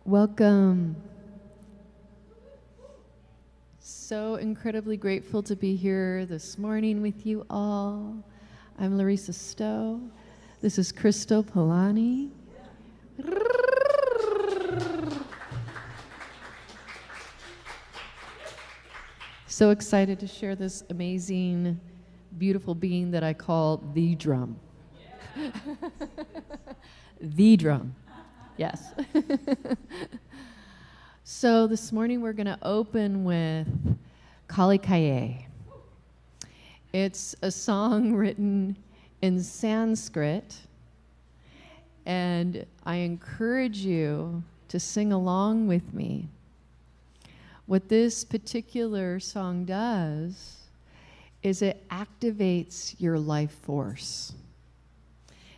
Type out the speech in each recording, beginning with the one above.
Welcome. So incredibly grateful to be here this morning with you all. I'm Larissa Stowe. This is Crystal Polani. So excited to share this amazing, beautiful being that I call the drum. The drum. Yes. So this morning we're going to open with Kali Kaye. It's a song written in Sanskrit, and I encourage you to sing along with me. What this particular song does is it activates your life force.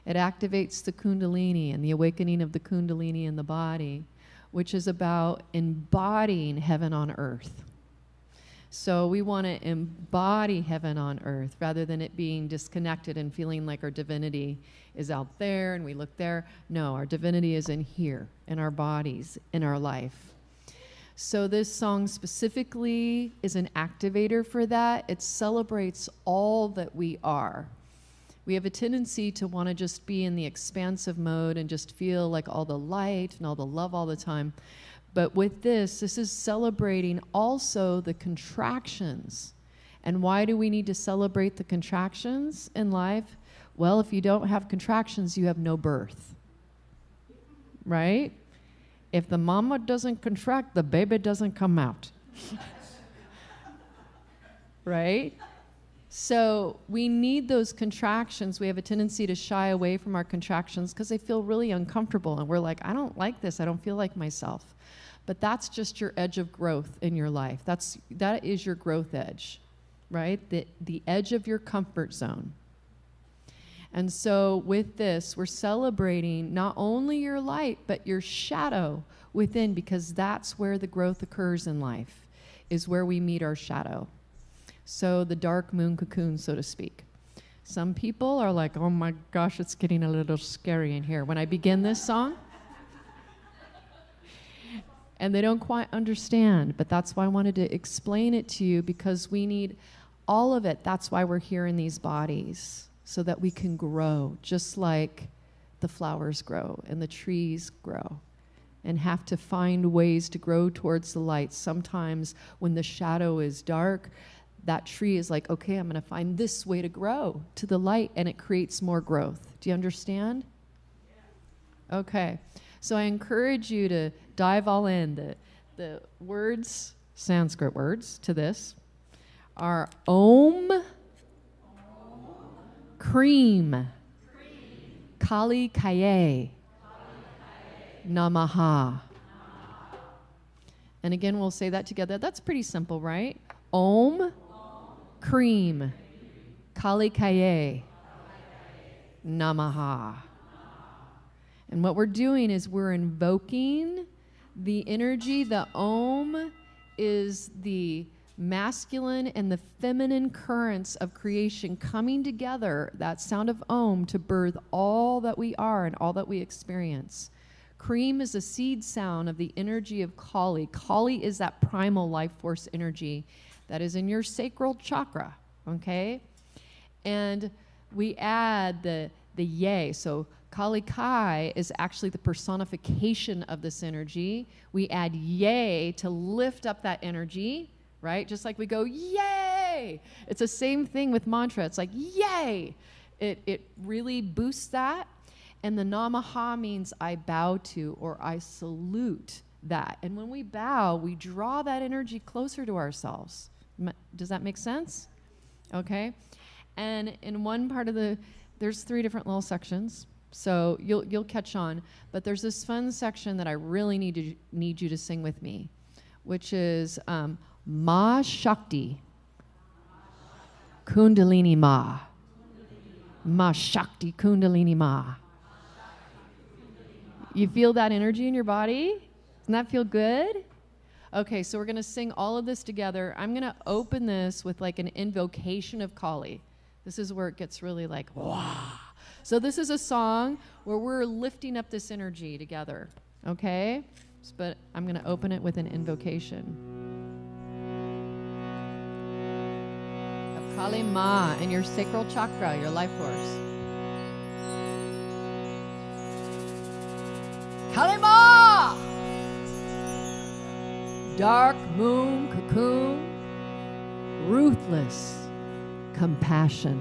It activates the Kundalini and the awakening of the Kundalini in the body, which is about embodying heaven on earth. So we want to embody heaven on earth rather than it being disconnected and feeling like our divinity is out there and we look there. No, our divinity is in here, in our bodies, in our life. So this song specifically is an activator for that. It celebrates all that we are. We have a tendency to want to just be in the expansive mode and just feel like all the light and all the love all the time. But with this is celebrating also the contractions. And why do we need to celebrate the contractions in life? Well, if you don't have contractions, you have no birth, right? If the mama doesn't contract, the baby doesn't come out, right? So we need those contractions. We have a tendency to shy away from our contractions because they feel really uncomfortable. And we're like, I don't like this. I don't feel like myself. But that's just your edge of growth in your life. That is your growth edge, right? The edge of your comfort zone. And so with this, we're celebrating not only your light, but your shadow within, because that's where the growth occurs in life, is where we meet our shadow. So the dark moon cocoon, so to speak. Some people are like, oh my gosh, it's getting a little scary in here when I begin this song. And they don't quite understand, but that's why I wanted to explain it to you, because we need all of it. That's why we're here in these bodies, so that we can grow, just like the flowers grow and the trees grow, and have to find ways to grow towards the light. Sometimes when the shadow is dark, that tree is like, okay, I'm going to find this way to grow to the light, and it creates more growth. Do you understand? Yeah. Okay. So I encourage you to dive all in. The words, Sanskrit words to this, are Om, Cream, Kali Kaye, Namaha. And again, we'll say that together. That's pretty simple, right? Om, Cream, Kali Kaye, Namaha. And what we're doing is we're invoking the energy. The Om is the masculine and the feminine currents of creation coming together, that sound of Om, to birth all that we are and all that we experience. Cream is a seed sound of the energy of Kali. Kali is that primal life force energy that is in your sacral chakra, okay? And we add the Ye. So Kali Kai is actually the personification of this energy. We add Ye to lift up that energy, right? Just like we go, yay! It's the same thing with mantra. It's like, yay! It really boosts that. And the Namaha means I bow to, or I salute that. And when we bow, we draw that energy closer to ourselves. Does that make sense? Okay. And in one part of there's 3 different little sections, so you'll catch on. But there's this fun section that I really need you to sing with me, which is Ma Shakti, Kundalini Ma. Ma Shakti, Kundalini Ma. You feel that energy in your body? Doesn't that feel good? Okay, so we're going to sing all of this together. I'm going to open this with like an invocation of Kali. This is where it gets really like, wow. So this is a song where we're lifting up this energy together, okay? But I'm going to open it with an invocation of Kali Ma and your sacral chakra, your life force. Kali Ma! Dark moon cocoon, ruthless compassion,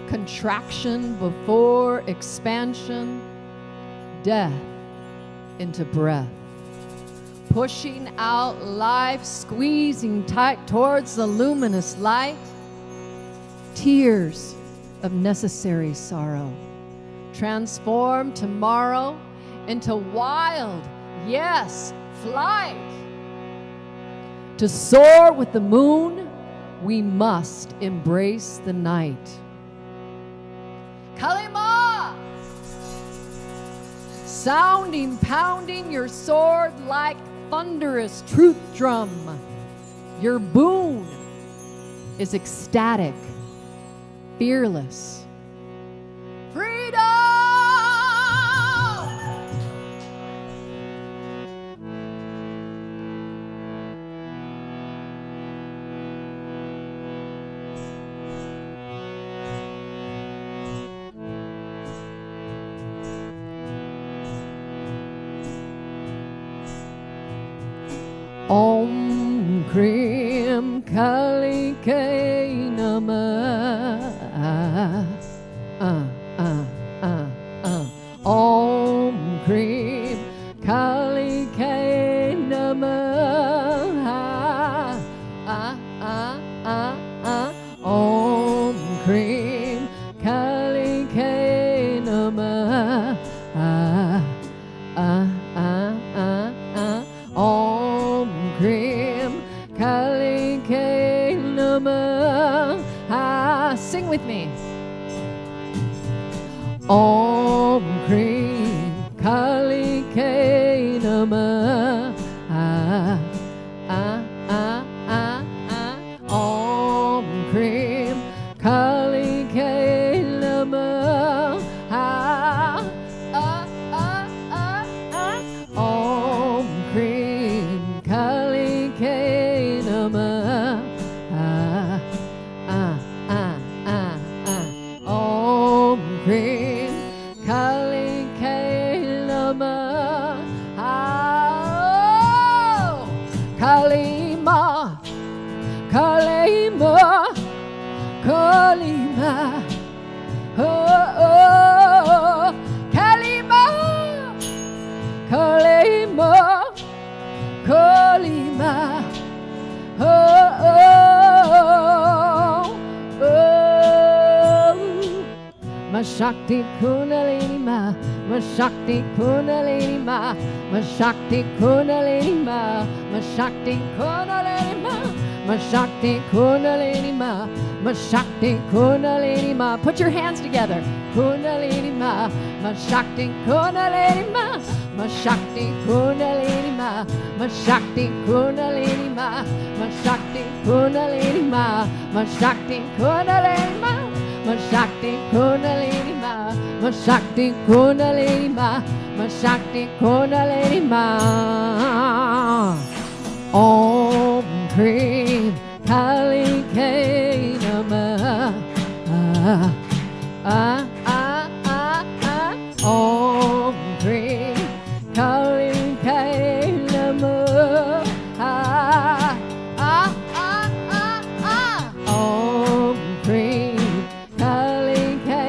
contraction before expansion, death into breath, pushing out life, squeezing tight towards the luminous light, tears of necessary sorrow, transform tomorrow into wild, yes, flight. To soar with the moon, we must embrace the night. Kali Ma! Sounding, pounding your sword like thunderous truth drum. Your boon is ecstatic, fearless. Freedom! Om Krim Kali Kai Namah. Om Krim Kali Kai Namah. Om Krim Kali Kai Namah. Om Krim Kali Kai Namah. Sing with me. Om Krim Kali Kai Namah. Om Krim Kali Kai Namah. Om Krim Kali Kai Namah. Om Krim Kalima, Kalima, oh, oh, Kalima, Kalima, Kalima, oh, oh, oh, Mashakti Kundalini Ma, Mashakti Kundalini Ma, Mashakti Kundalini Ma, Mashakti Kundalini Ma, Mashakti Kundalini Ma, Mashakti Kundalini Ma. Put your hands together. Kundalini Ma, Mashakti Kundalini Ma, Mashakti Kundalini Ma, Mashakti Kundalini Ma, Mashakti Kundalini Ma, Mashakti Kundalini Ma, Mashakti Kundalini Ma, Mashakti Kundalini Ma, Mashakti Kundalini Ma. Om Krim Kali Ke Namah. Om Krim Kali Ke Namah. Om Krim Kali Ke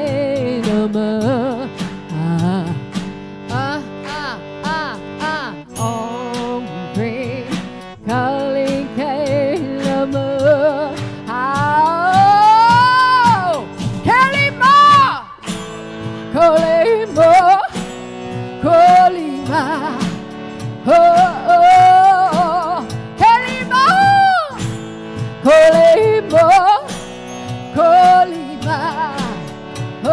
Namah. Om Krim Kali Ke Namah. Kalima, Kalima, oh, oh, Kalima, Kalima, Kalima, oh,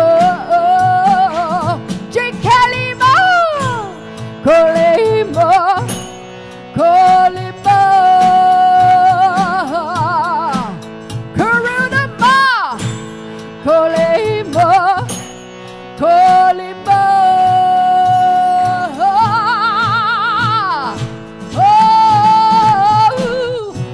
oh, Kalima, Kalima, Kalima, Karunama, Kalima, Kalima, oh,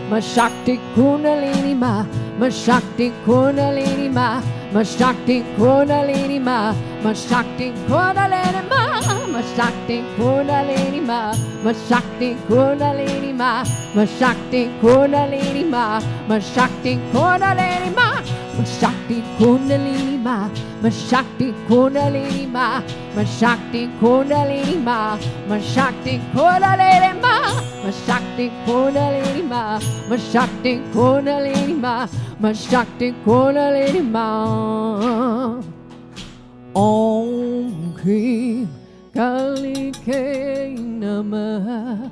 Mashakti Kundalini Ma, Mashakti Kundalini Ma, Mashakti Kundalini Ma, Mashakti Kundalini Ma, Mashakti Kundalini Ma, Mashakti Kundalini Ma, Mashakti Kundalini Ma, Mashakti Kundalini Ma, Mashakti Kundalini Ma, Mashakti Kundalini Ma, Mashakti Kundalini Ma, Mashakti Kundalini Ma, Mashakti Kundalini Ma, Mashakti Kundalini Ma, Mashakti Kundalini Ma. Om Krim Kali Ke Namah.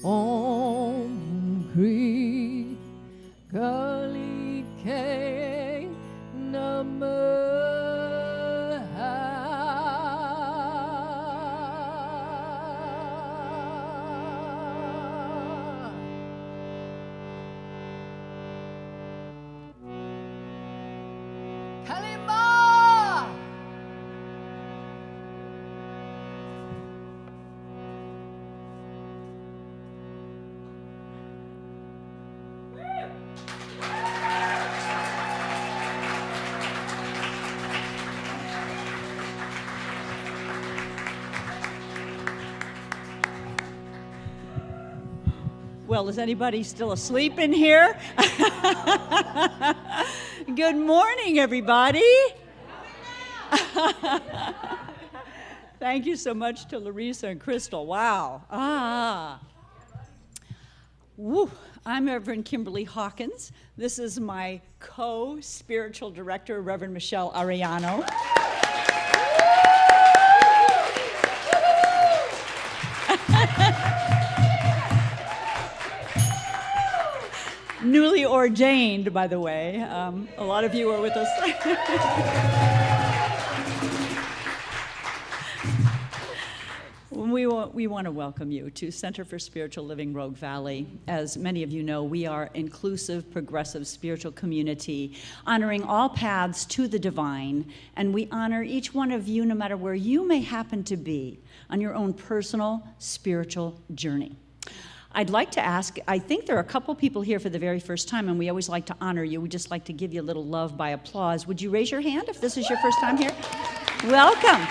Om Krim Kali Ke Namah. Kalima. Well, is anybody still asleep in here? Good morning, everybody. Thank you so much to Larissa and Crystal. Wow. Woo. I'm Reverend Kimberly Hawkins. This is my co-spiritual director, Reverend Michelle Ariano. Newly ordained, by the way. A lot of you are with us. We want to welcome you to Center for Spiritual Living Rogue Valley. As many of you know, we are inclusive, progressive spiritual community, honoring all paths to the divine, and we honor each one of you no matter where you may happen to be on your own personal spiritual journey. I'd like to ask, I think there are a couple people here for the very first time, and we always like to honor you. We just like to give you a little love by applause. Would you raise your hand if this is your first time here? Welcome.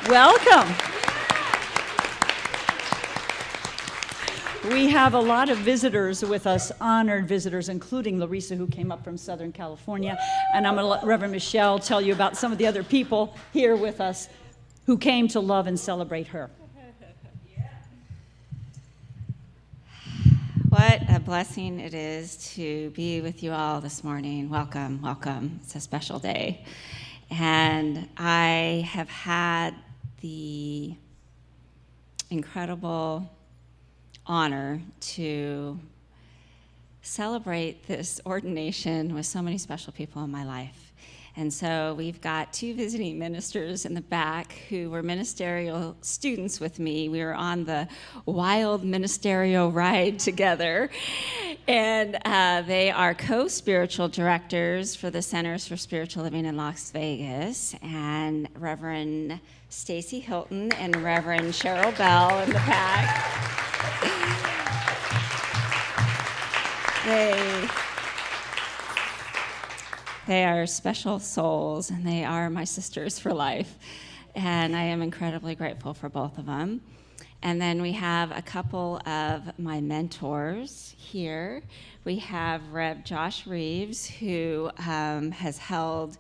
Welcome. We have a lot of visitors with us, honored visitors, including Larissa, who came up from Southern California. And I'm going to let Reverend Michelle tell you about some of the other people here with us who came to love and celebrate her. What a blessing it is to be with you all this morning. Welcome, welcome. It's a special day. And I have had the incredible honor to celebrate this ordination with so many special people in my life. And so we've got two visiting ministers in the back who were ministerial students with me. We were on the wild ministerial ride together. And they are co-spiritual directors for the Centers for Spiritual Living in Las Vegas, and Reverend Stacy Hilton and Reverend Cheryl Bell in the back. They are special souls, and they are my sisters for life. And I am incredibly grateful for both of them. And then we have a couple of my mentors here. We have Rev Josh Reeves, who has held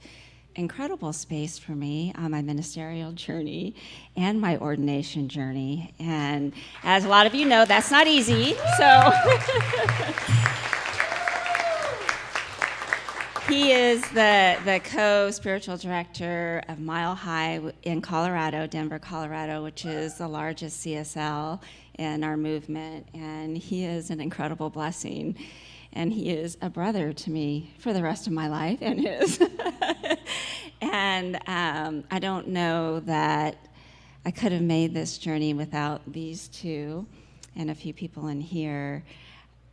incredible space for me on my ministerial journey and my ordination journey. And as a lot of you know, that's not easy, so... He is the co-spiritual director of Mile High in Colorado, Denver, Colorado, which is the largest CSL in our movement. And he is an incredible blessing. And he is a brother to me for the rest of my life, and his. And I don't know that I could have made this journey without these two and a few people in here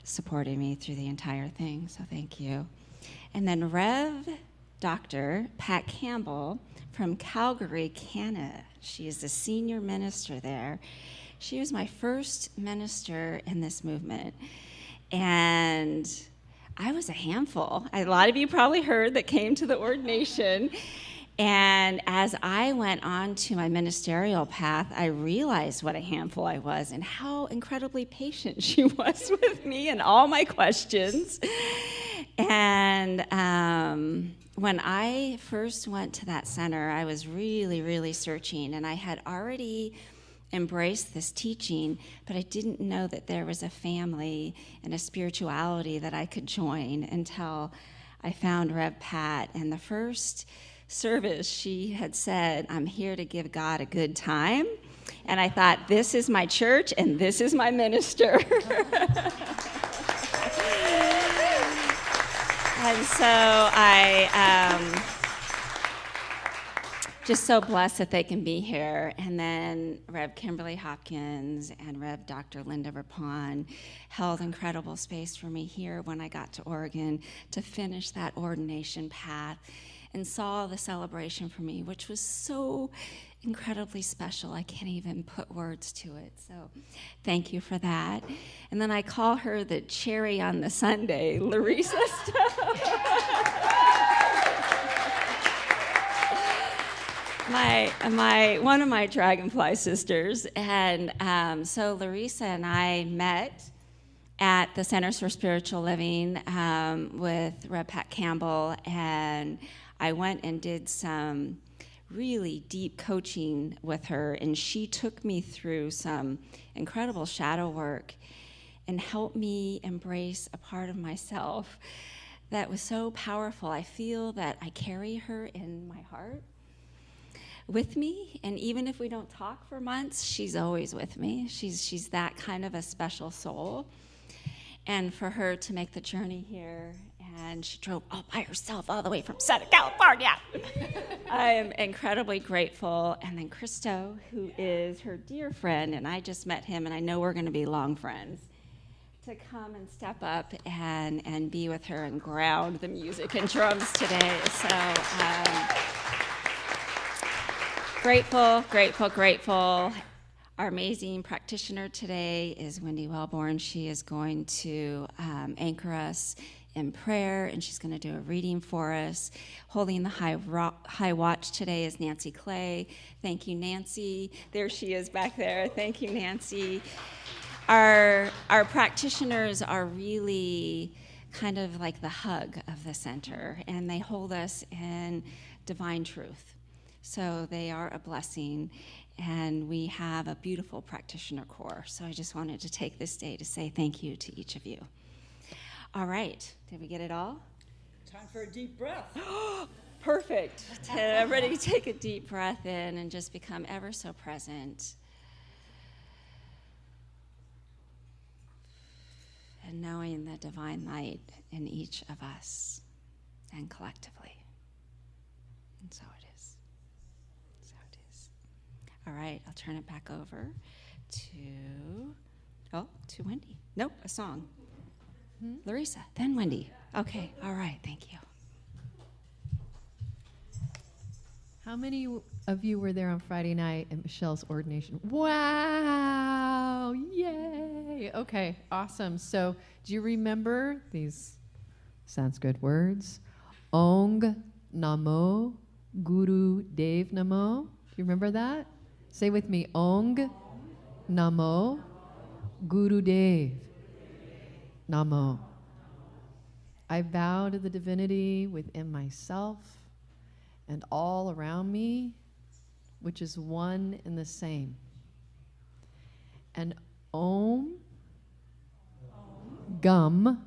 supporting me through the entire thing. So thank you. And then Rev Dr. Pat Campbell from Calgary, Canada. She is the senior minister there. She was my first minister in this movement. And I was a handful. A lot of you probably heard that came to the ordination. And as I went on to my ministerial path, I realized what a handful I was and how incredibly patient she was with me and all my questions. And when I first went to that center, I was really, really searching, and I had already embraced this teaching, but I didn't know that there was a family and a spirituality that I could join until I found Rev Pat. And the first service, she had said, "I'm here to give God a good time." And I thought, this is my church and this is my minister. And so I just so blessed that they can be here. And then Rev Kimberly Hopkins and Rev Dr. Linda Rapon held incredible space for me here when I got to Oregon to finish that ordination path, and saw the celebration for me, which was so incredibly special. I can't even put words to it. So thank you for that. And then I call her the cherry on the sundae, Larissa Stowe. One of my Dragonfly sisters. And so Larissa and I met at the Centers for Spiritual Living with Rev Pat Campbell, and I went and did some really deep coaching with her, and she took me through some incredible shadow work and helped me embrace a part of myself that was so powerful. I feel that I carry her in my heart with me, and even if we don't talk for months, she's always with me. She's that kind of a special soul. And for her to make the journey here, and she drove all by herself all the way from Southern California. I am incredibly grateful. And then Christo, who is her dear friend, and I just met him, and I know we're going to be long friends, to come and step up and be with her and ground the music and drums today. So grateful, grateful, grateful. Our amazing practitioner today is Wendy Wellborn. She is going to anchor us in prayer, and she's going to do a reading for us. Holding the high watch today is Nancy Clay. Thank you, Nancy. There she is back there. Thank you, Nancy. our practitioners are really kind of like the hug of the center, and they hold us in divine truth. So they are a blessing, and we have a beautiful practitioner corps. So I just wanted to take this day to say thank you to each of you. All right, did we get it all? Time for a deep breath. Perfect. Everybody take a deep breath in and just become ever so present. And knowing the divine light in each of us and collectively. And so it is. So it is. All right, I'll turn it back over to Wendy. Nope, a song. Larissa, then Wendy. Okay, all right, thank you. How many of you were there on Friday night at Michelle's ordination? Wow! Yay! Okay, awesome. So, do you remember these Sanskrit words? Ong Namo Guru Dev Namo. Do you remember that? Say with me. Ong Namo Guru Dev Namo. I bow to the divinity within myself and all around me, which is one and the same. And Om Gum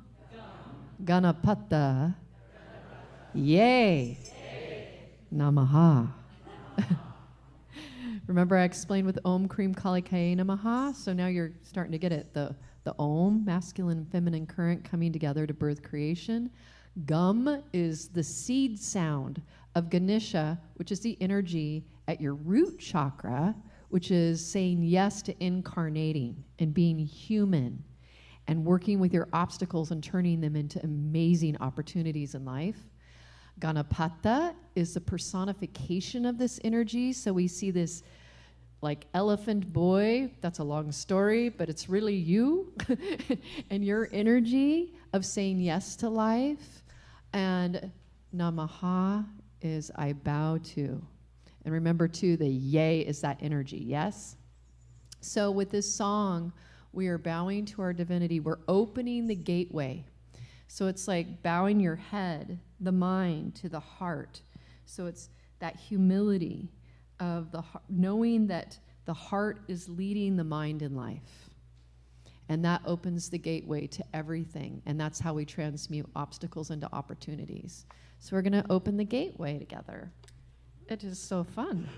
Ganapata Yay Namaha. Remember I explained with Om Cream Kali Kaye Namaha? So now you're starting to get it. The Om, masculine and feminine current coming together to birth creation. Gum is the seed sound of Ganesha, which is the energy at your root chakra, which is saying yes to incarnating and being human and working with your obstacles and turning them into amazing opportunities in life. Ganapata is the personification of this energy. So we see this like elephant boy, that's a long story, but it's really you and your energy of saying yes to life. And Namaha is I bow to. And remember too, the yay is that energy, yes? So with this song, we are bowing to our divinity. We're opening the gateway. So it's like bowing your head, the mind to the heart. So it's that humility of the heart, knowing that the heart is leading the mind in life. And that opens the gateway to everything. And that's how we transmute obstacles into opportunities. So we're going to open the gateway together. It is so fun.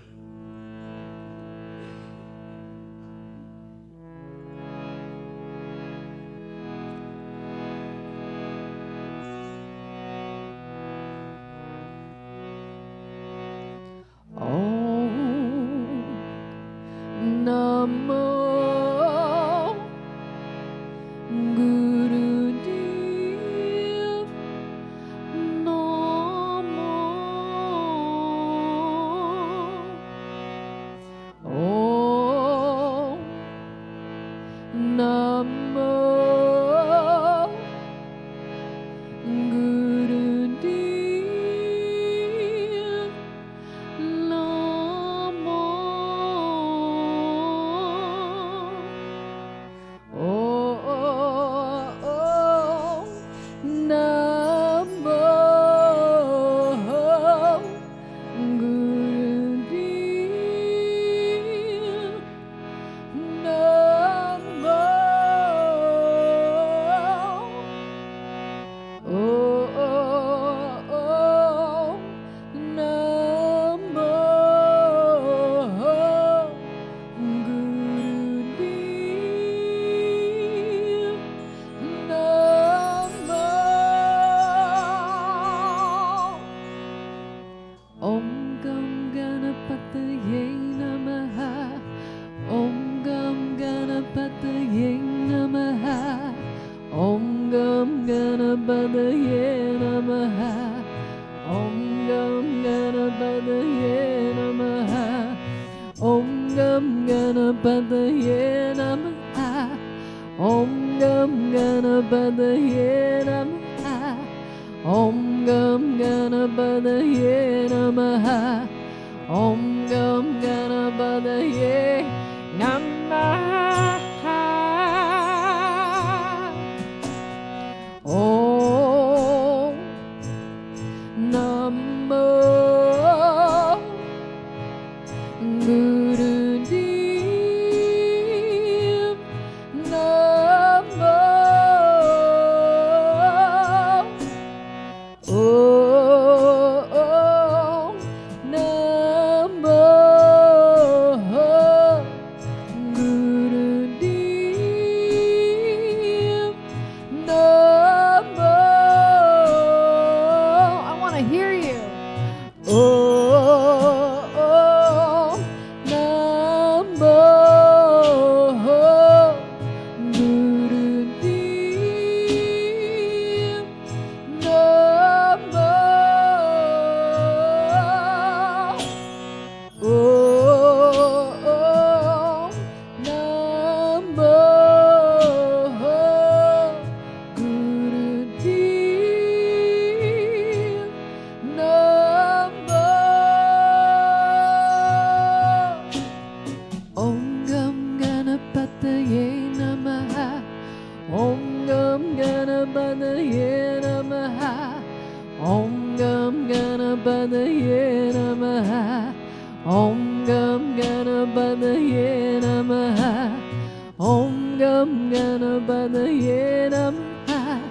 Ganapataye Namaha.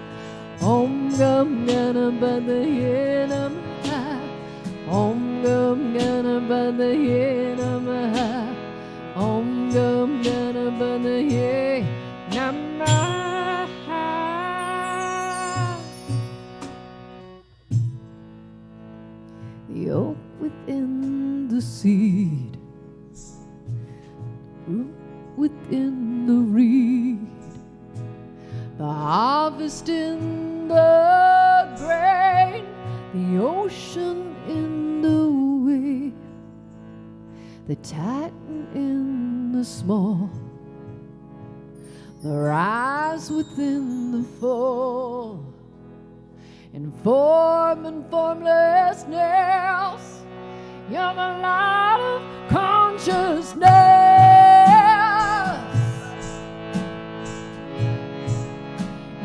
Om Gam Ganapataye Namaha. Om Gam Ganapataye Namaha. Om Gam Ganapataye Namaha. The oak within the seed, root within the reed, the harvest in the grain, the ocean in the wave, the titan in the small, the rise within the fall, in form and formless nails. You're the light of consciousness.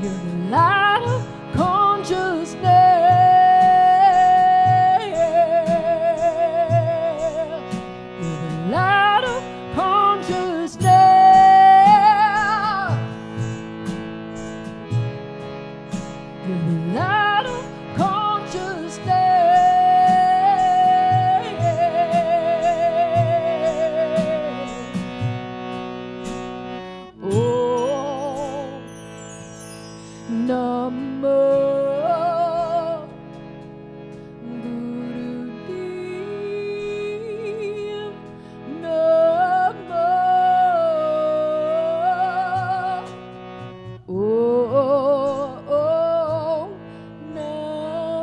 You're the light of consciousness. You're the light of consciousness. You're the light of consciousness. Oh, Namo Gurudev, Namo. Oh, Namo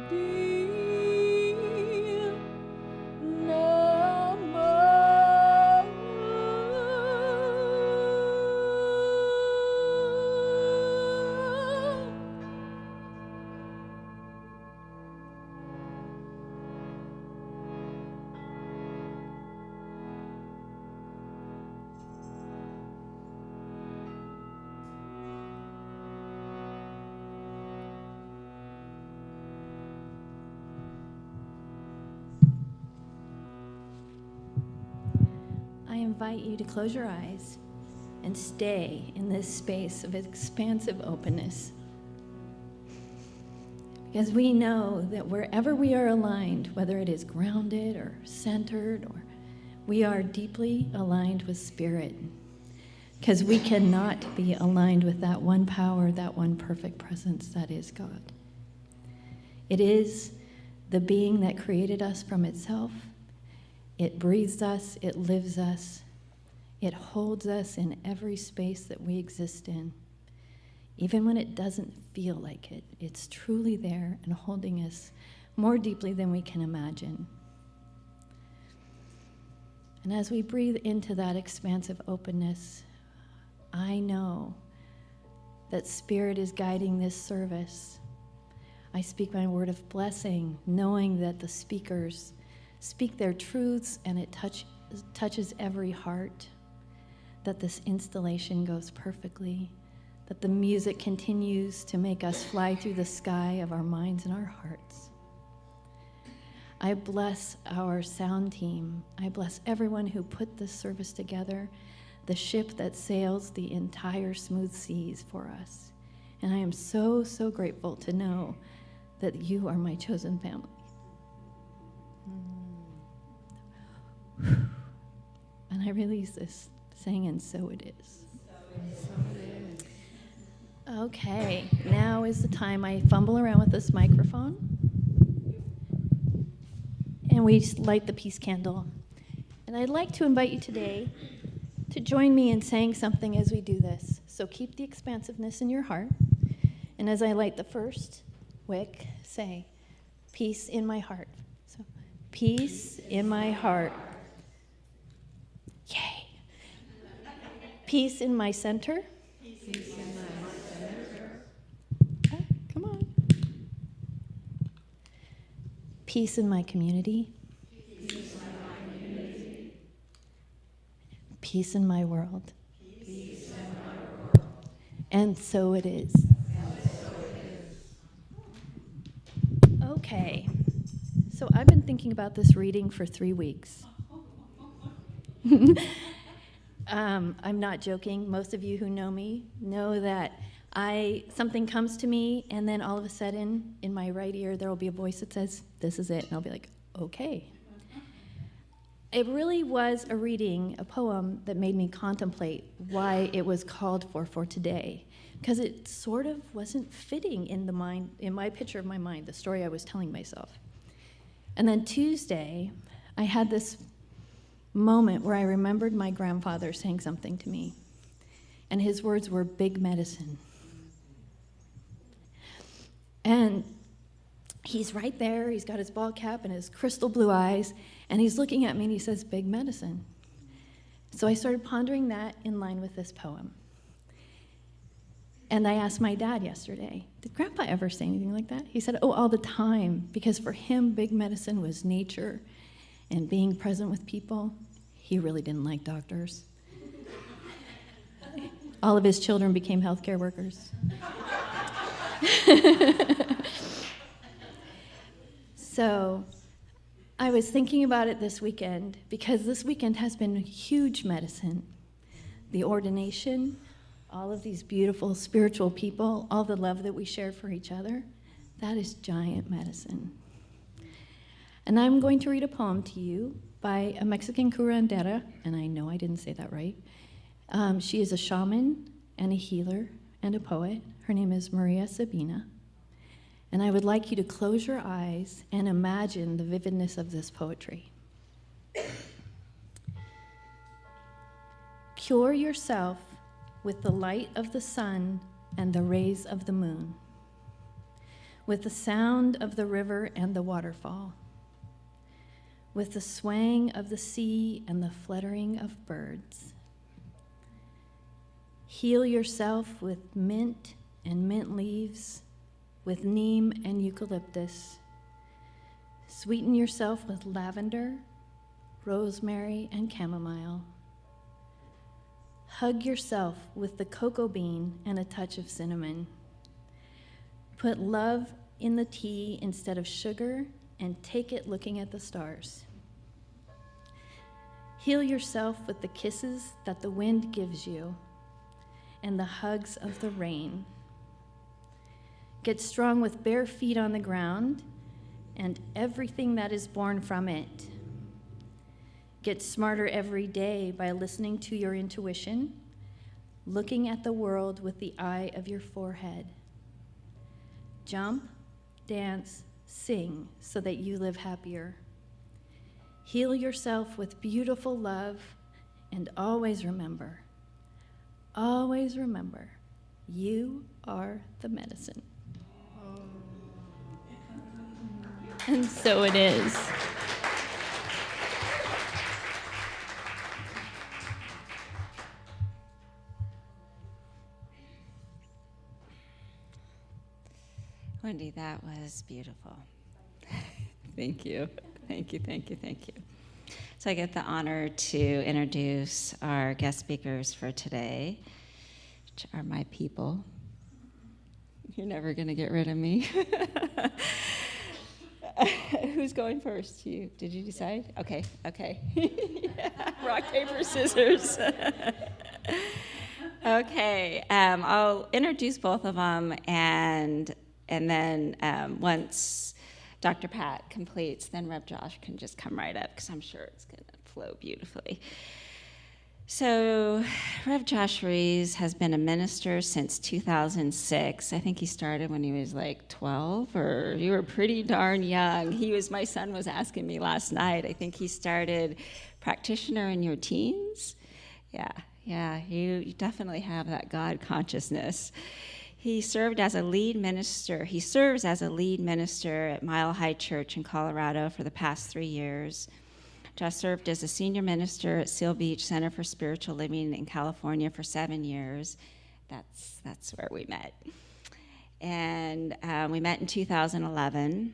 Gurudev, Namo. I invite you to close your eyes and stay in this space of expansive openness. Because we know that wherever we are aligned, whether it is grounded or centered, or we are deeply aligned with Spirit. Because we cannot be aligned with that one power, that one perfect presence that is God. It is the being that created us from itself. It breathes us, it lives us, it holds us in every space that we exist in. Even when it doesn't feel like it, it's truly there and holding us more deeply than we can imagine. And as we breathe into that expansive openness, I know that Spirit is guiding this service. I speak my word of blessing, knowing that the speakers speak their truths and it touches every heart, that this installation goes perfectly, that the music continues to make us fly through the sky of our minds and our hearts. I bless our sound team. I bless everyone who put this service together, the ship that sails the entire smooth seas for us. And I am so, so grateful to know that you are my chosen family. And I release this saying, and so it is. Okay, now is the time I fumble around with this microphone. And we light the peace candle. And I'd like to invite you today to to join me in saying something as we do this. So keep the expansiveness in your heart. And as I light the first wick, say, peace in my heart. So, peace in my heart. Yay. Peace in my center. Peace in my center. Okay, come on. Peace in my community. Peace in my community. Peace in my world. Peace in my world. And so it is. Okay. So I've been thinking about this reading for 3 weeks. I'm not joking. Most of you who know me know that something comes to me, and then all of a sudden, in my right ear, there will be a voice that says, "This is it," and I'll be like, "Okay." It really was a reading, a poem, that made me contemplate why it was called for today, because it sort of wasn't fitting in my picture of my mind, the story I was telling myself. And then Tuesday, I had this moment where I remembered my grandfather saying something to me, and his words were big medicine. And he's right there, he's got his bald cap and his crystal blue eyes, and he's looking at me and he says, big medicine. So I started pondering that in line with this poem. And I asked my dad yesterday, did Grandpa ever say anything like that? He said, oh, all the time, because for him, big medicine was nature and being present with people. He really didn't like doctors. All of his children became healthcare workers. So I was thinking about it this weekend, because this weekend has been huge medicine. The ordination, all of these beautiful spiritual people, all the love that we shared for each other, that is giant medicine. And I'm going to read a poem to you by a Mexican curandera, and I know I didn't say that right. She is a shaman and a healer and a poet. Her name is Maria Sabina. And I would like you to close your eyes and imagine the vividness of this poetry. Cure yourself with the light of the sun and the rays of the moon, with the sound of the river and the waterfall, with the swaying of the sea and the fluttering of birds. Heal yourself with mint and mint leaves, with neem and eucalyptus. Sweeten yourself with lavender, rosemary, and chamomile. Hug yourself with the cocoa bean and a touch of cinnamon. Put love in the tea instead of sugar, and take it looking at the stars. Heal yourself with the kisses that the wind gives you and the hugs of the rain. Get strong with bare feet on the ground and everything that is born from it. Get smarter every day by listening to your intuition, looking at the world with the eye of your forehead. Jump, dance, sing so that you live happier. Heal yourself with beautiful love, and always remember, you are the medicine. And so it is. Wendy, that was beautiful. Thank you. Thank you, thank you, thank you. So I get the honor to introduce our guest speakers for today, which are my people. You're never going to get rid of me. Who's going first? You? Did you decide? Okay. Yeah. Rock, paper, scissors. Okay. I'll introduce both of them, and then once Dr. Pat completes, then Rev Josh can just come right up, because I'm sure it's going to flow beautifully. So Rev Josh Reeves has been a minister since 2006. I think he started when he was like 12, or you were pretty darn young. My son was asking me last night, I think he started practitioner in your teens. Yeah, Yeah, you definitely have that God consciousness. He served as a lead minister. He serves as a lead minister at Mile High Church in Colorado for the past 3 years. Josh served as a senior minister at Seal Beach Center for Spiritual Living in California for 7 years. That's where we met. And we met in 2011.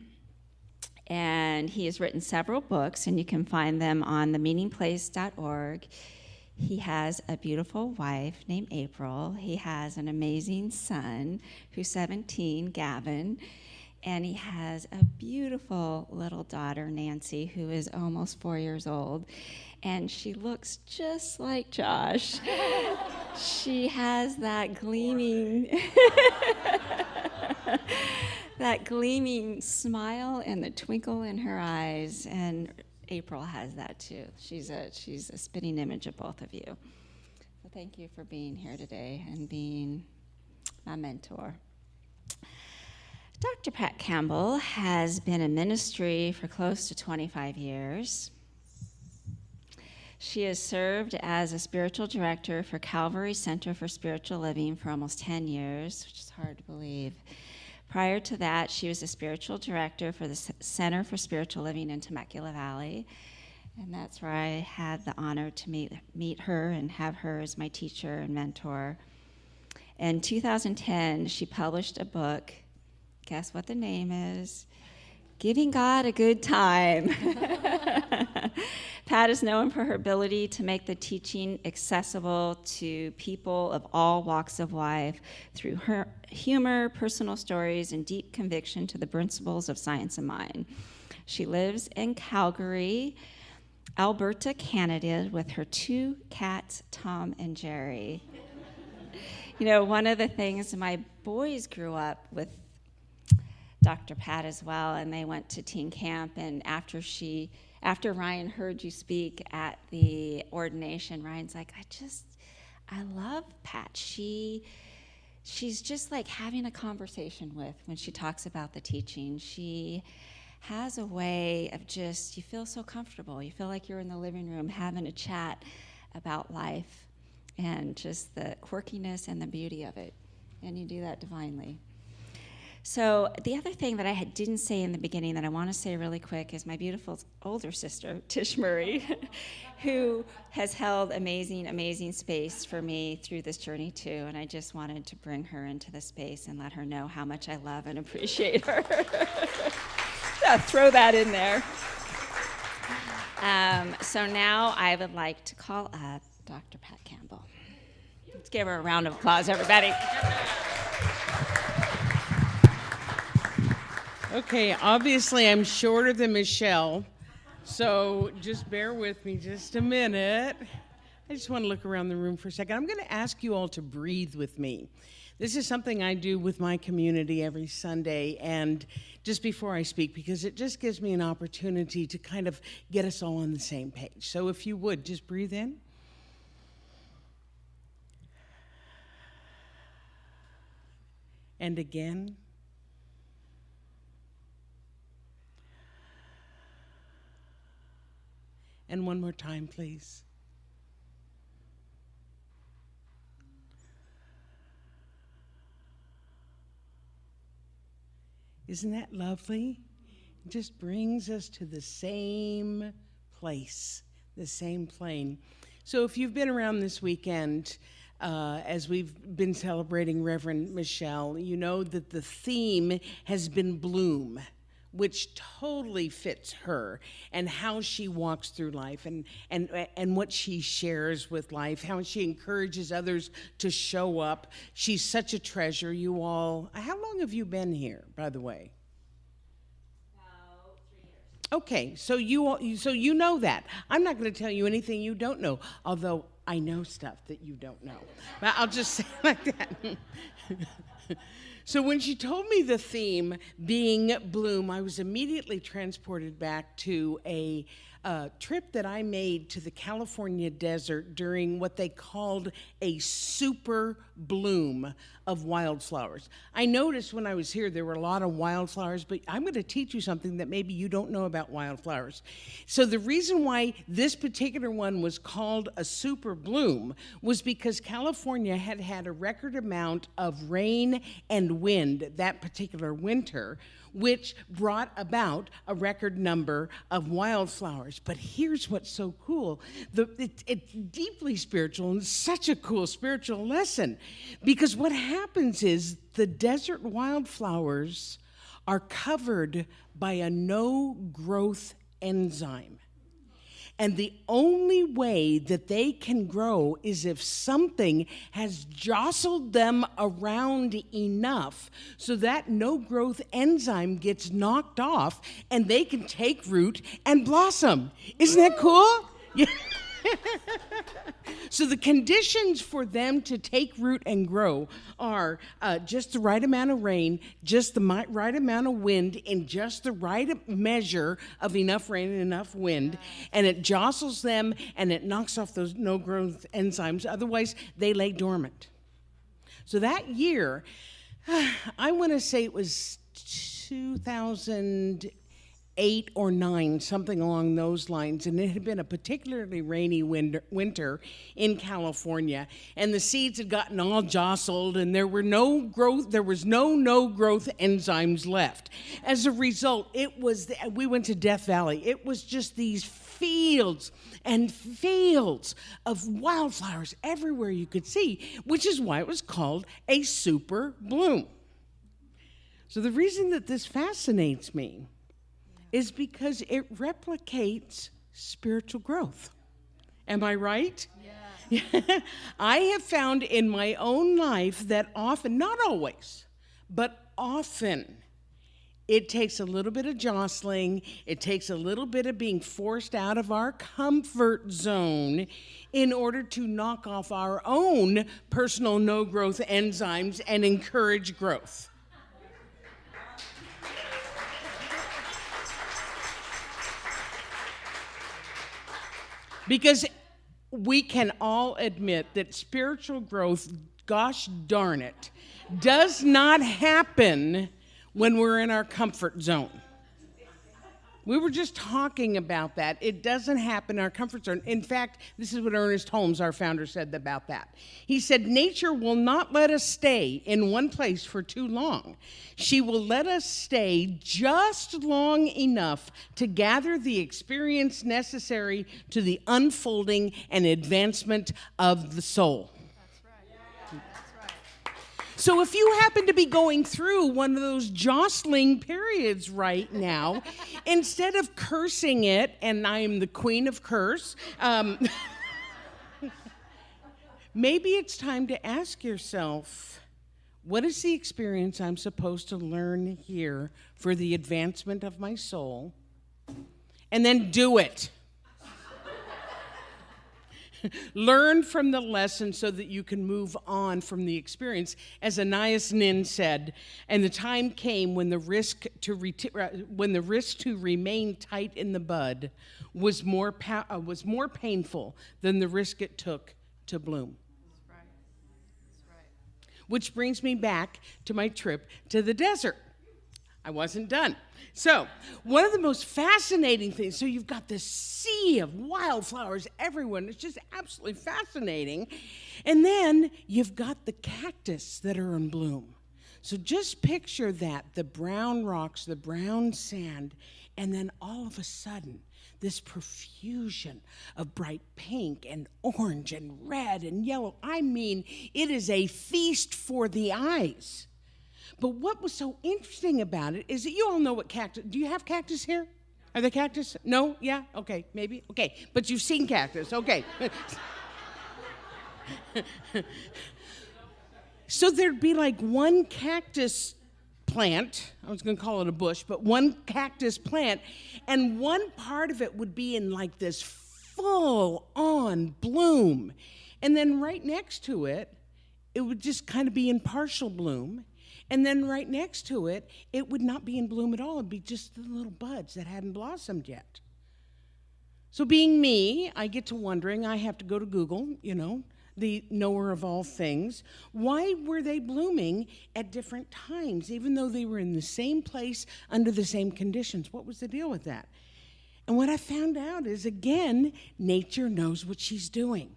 And he has written several books, and you can find them on themeaningplace.org. He has a beautiful wife named April. He has an amazing son who's 17, Gavin. And he has a beautiful little daughter, Nancy, who is almost 4 years old. And she looks just like Josh. She has that gleaming, that gleaming smile and the twinkle in her eyes. And April has that too. She's a spitting image of both of you. So thank you for being here today and being my mentor. Dr. Pat Campbell has been in ministry for close to 25 years. She has served as a spiritual director for Calvary Center for Spiritual Living for almost 10 years, which is hard to believe. Prior to that, she was a spiritual director for the Center for Spiritual Living in Temecula Valley, and that's where I had the honor to meet her and have her as my teacher and mentor. In 2010, she published a book. Guess what the name is? Giving God a Good Time. Pat is known for her ability to make the teaching accessible to people of all walks of life through her humor, personal stories, and deep conviction to the principles of science and mind. She lives in Calgary, Alberta, Canada, with her 2 cats, Tom and Jerry. You know, one of the things, my boys grew up with Dr. Pat as well, and they went to teen camp, and after Ryan heard you speak at the ordination, Ryan's like, I love Pat. She's just like having a conversation with when she talks about the teaching. She has a way of just, you feel so comfortable. You feel like you're in the living room having a chat about life and just the quirkiness and the beauty of it, and you do that divinely. So the other thing that I didn't say in the beginning that I want to say really quick is my beautiful older sister, Tish Murray, who has held amazing, amazing space for me through this journey too, and I just wanted to bring her into the space and let her know how much I love and appreciate her. So throw that in there. So now I would like to call up Dr. Pat Campbell. Let's give her a round of applause, everybody. Okay, obviously I'm shorter than Michelle, so just bear with me just a minute. I just want to look around the room for a second. I'm going to ask you all to breathe with me. This is something I do with my community every Sunday, and just before I speak, because it just gives me an opportunity to kind of get us all on the same page. So if you would, just breathe in. And again. And one more time, please. Isn't that lovely? It just brings us to the same place, the same plane. So if you've been around this weekend, as we've been celebrating Reverend Michelle, you know that the theme has been bloom, which totally fits her and how she walks through life and what she shares with life, how she encourages others to show up. She's such a treasure, you all. How long have you been here, by the way? About 3 years. Okay, so you know that. I'm not going to tell you anything you don't know, although I know stuff that you don't know. But I'll just say it like that. So when she told me the theme being bloom, I was immediately transported back to a trip that I made to the California desert during what they called a super bloom of wildflowers. I noticed when I was here there were a lot of wildflowers, but I'm going to teach you something that maybe you don't know about wildflowers. So the reason why this particular one was called a super bloom was because California had had a record amount of rain and wind that particular winter, which brought about a record number of wildflowers. But here's what's so cool. It's deeply spiritual and such a cool spiritual lesson, because what happens is the desert wildflowers are covered by a no-growth enzyme. And the only way that they can grow is if something has jostled them around enough so that no-growth enzyme gets knocked off and they can take root and blossom. Isn't that cool? Yeah. So the conditions for them to take root and grow are just the right amount of rain, just the right amount of wind, and just the right measure of enough rain and enough wind, and it jostles them and it knocks off those no-growth enzymes. Otherwise, they lay dormant. So that year, I want to say it was 2008 or 9, something along those lines, and it had been a particularly rainy winter in California, and the seeds had gotten all jostled, and there was no no-growth enzymes left. As a result, we went to Death Valley. It was just these fields and fields of wildflowers everywhere you could see, which is why it was called a super bloom. So the reason that this fascinates me is because it replicates spiritual growth. Am I right? Yeah. I have found in my own life that often, not always, but often, it takes a little bit of jostling, it takes a little bit of being forced out of our comfort zone in order to knock off our own personal no-growth enzymes and encourage growth. Because we can all admit that spiritual growth, gosh darn it, does not happen when we're in our comfort zone. We were just talking about that. It doesn't happen in our comfort zone. In fact, this is what Ernest Holmes, our founder, said about that. He said, nature will not let us stay in one place for too long. She will let us stay just long enough to gather the experience necessary to the unfolding and advancement of the soul. So if you happen to be going through one of those jostling periods right now, instead of cursing it, and I am the queen of curse, maybe it's time to ask yourself, what is the experience I'm supposed to learn here for the advancement of my soul? And then do it. Learn from the lesson so that you can move on from the experience. As Anais Nin said, and the time came when the risk to remain tight in the bud was more painful than the risk it took to bloom. That's right. That's right. Which brings me back to my trip to the desert. I wasn't done. So, one of the most fascinating things, so you've got this sea of wildflowers everywhere, it's just absolutely fascinating. And then you've got the cactus that are in bloom. So just picture that, the brown rocks, the brown sand, and then all of a sudden, this profusion of bright pink and orange and red and yellow. I mean, it is a feast for the eyes. But what was so interesting about it is that you all know what cactus, do you have cactus here? Are there cactus? No? Yeah? Okay, maybe? Okay, but you've seen cactus, okay. So there'd be like one cactus plant, I was gonna call it a bush, but one cactus plant, and one part of it would be in like this full-on bloom. And then right next to it, it would just kind of be in partial bloom. And then right next to it, it would not be in bloom at all. It'd be just the little buds that hadn't blossomed yet. So being me, I get to wondering, I have to go to Google, the knower of all things. Why were they blooming at different times, even though they were in the same place under the same conditions? What was the deal with that? And what I found out is, again, nature knows what she's doing.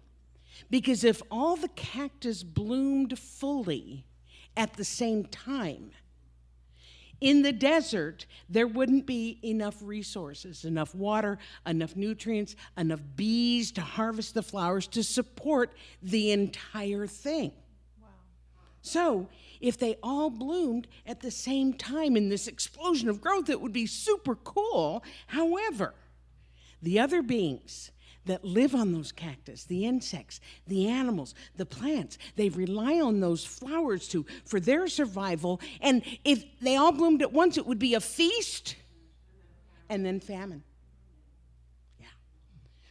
Because if all the cactus bloomed fully at the same time, in the desert, there wouldn't be enough resources, enough water, enough nutrients, enough bees to harvest the flowers to support the entire thing. Wow. So, if they all bloomed at the same time in this explosion of growth, it would be super cool. However, the other beings that live on those cactus, the insects, the animals, the plants, they rely on those flowers for their survival. And if they all bloomed at once, it would be a feast and then famine. Yeah.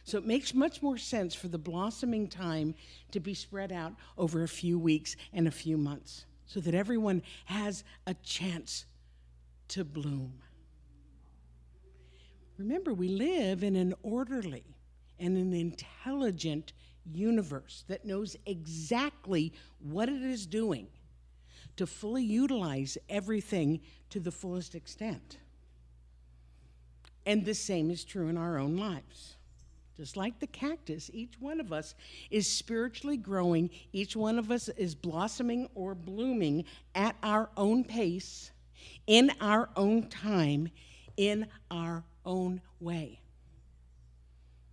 So it makes much more sense for the blossoming time to be spread out over a few weeks and a few months so that everyone has a chance to bloom. Remember, we live in an orderly and an intelligent universe that knows exactly what it is doing to fully utilize everything to the fullest extent. And the same is true in our own lives. Just like the cactus, each one of us is spiritually growing. Each one of us is blossoming or blooming at our own pace, in our own time, in our own way.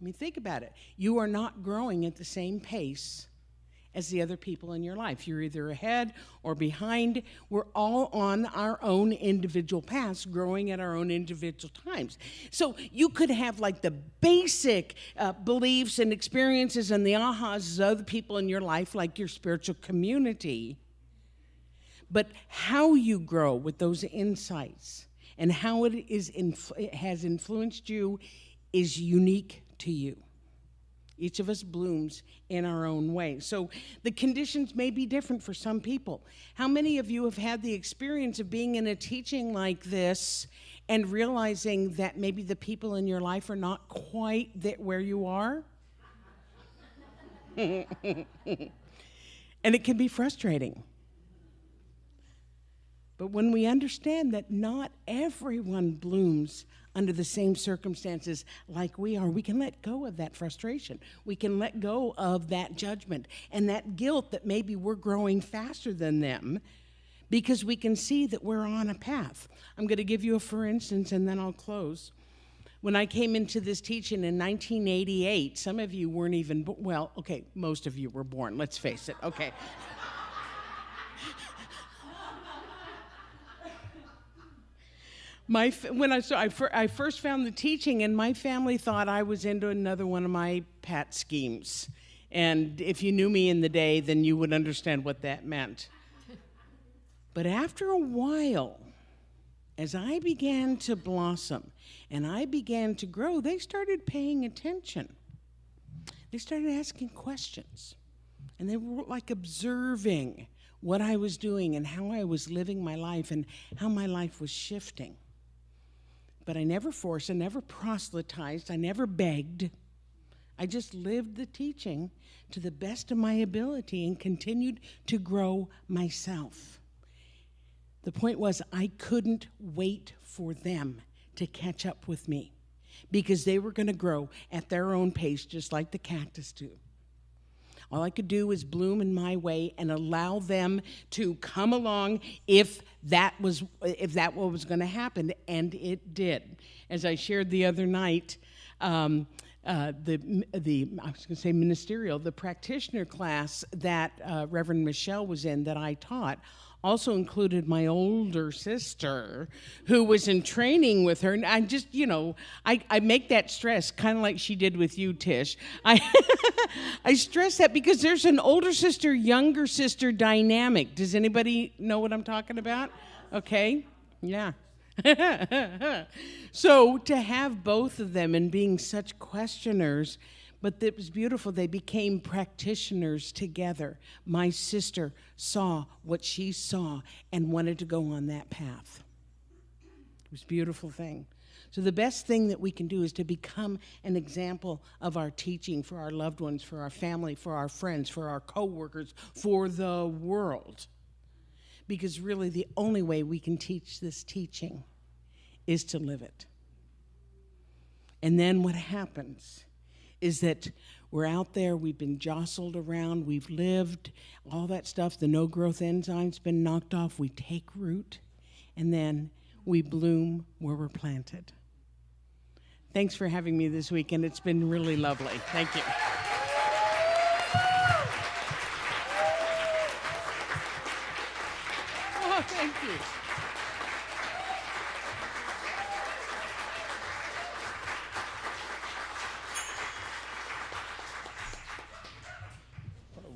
I mean, think about it. You are not growing at the same pace as the other people in your life. You're either ahead or behind. We're all on our own individual paths, growing at our own individual times. So you could have like the basic beliefs and experiences and the ahas of other people in your life, like your spiritual community. But how you grow with those insights and how it has influenced you is unique to you. Each of us blooms in our own way. So the conditions may be different for some people. How many of you have had the experience of being in a teaching like this and realizing that maybe the people in your life are not quite where you are? And it can be frustrating. But when we understand that not everyone blooms under the same circumstances like we are, we can let go of that frustration. We can let go of that judgment and that guilt that maybe we're growing faster than them, because we can see that we're on a path. I'm going to give you a for instance, and then I'll close. When I came into this teaching in 1988, some of you weren't even, well, okay, most of you were born, let's face it, okay. When I first found the teaching, and my family thought I was into another one of my pet schemes. And if you knew me in the day, then you would understand what that meant. But after a while, as I began to blossom and I began to grow, they started paying attention. They started asking questions. And they were like observing what I was doing and how I was living my life and how my life was shifting. But I never forced, I never proselytized, I never begged. I just lived the teaching to the best of my ability and continued to grow myself. The point was, I couldn't wait for them to catch up with me because they were going to grow at their own pace, just like the cactus do. All I could do was bloom in my way and allow them to come along if that was what was going to happen, and it did. As I shared the other night, I was going to say ministerial, the practitioner class that Reverend Michelle was in that I taught also included my older sister who was in training with her. And I just, I make that stress, kind of like she did with you, Tish. I stress that because there's an older sister, younger sister dynamic. Does anybody know what I'm talking about? Okay, yeah. So to have both of them and being such questioners, but it was beautiful. They became practitioners together. My sister saw what she saw and wanted to go on that path. It was a beautiful thing. So the best thing that we can do is to become an example of our teaching for our loved ones, for our family, for our friends, for our coworkers, for the world. Because really the only way we can teach this teaching is to live it. And then what happens is that we're out there, we've been jostled around, we've lived, all that stuff, the no-growth enzyme's been knocked off, we take root, and then we bloom where we're planted. Thanks for having me this weekend. It's been really lovely. Thank you. Oh, thank you.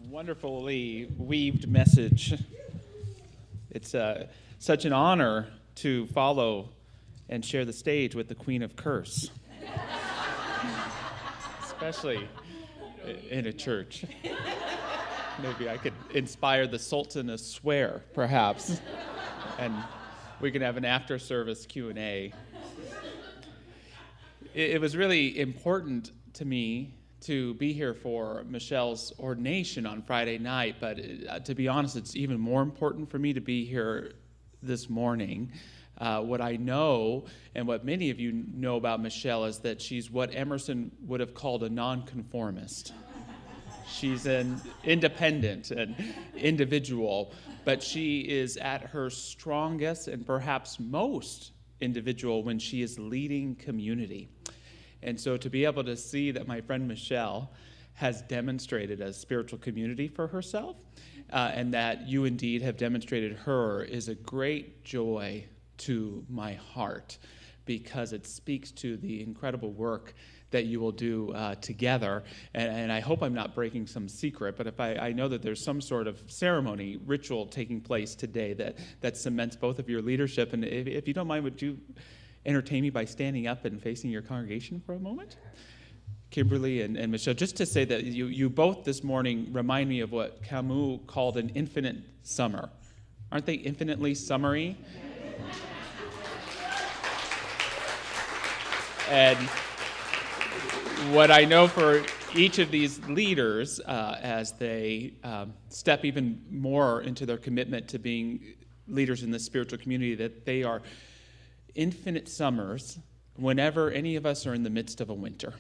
Wonderfully weaved message. It's such an honor to follow and share the stage with the Queen of Curse, especially in a church. Maybe I could inspire the Sultan to swear, perhaps, and we can have an after-service Q&A. It was really important to me to be here for Michelle's ordination on Friday night, but to be honest, it's even more important for me to be here this morning. What I know, and what many of you know about Michelle, is that she's what Emerson would have called a nonconformist. She's an independent, an individual, but she is at her strongest and perhaps most individual when she is leading community. And so to be able to see that my friend Michelle has demonstrated a spiritual community for herself, and that you indeed have demonstrated her, is a great joy to my heart, because it speaks to the incredible work that you will do together. And I hope I'm not breaking some secret, but if I know that there's some sort of ceremony, ritual taking place today that cements both of your leadership. And if you don't mind, would you entertain me by standing up and facing your congregation for a moment? Kimberly and Michelle, just to say that you both this morning remind me of what Camus called an infinite summer. Aren't they infinitely summery? And what I know for each of these leaders, as they step even more into their commitment to being leaders in the spiritual community, that they are infinite summers whenever any of us are in the midst of a winter.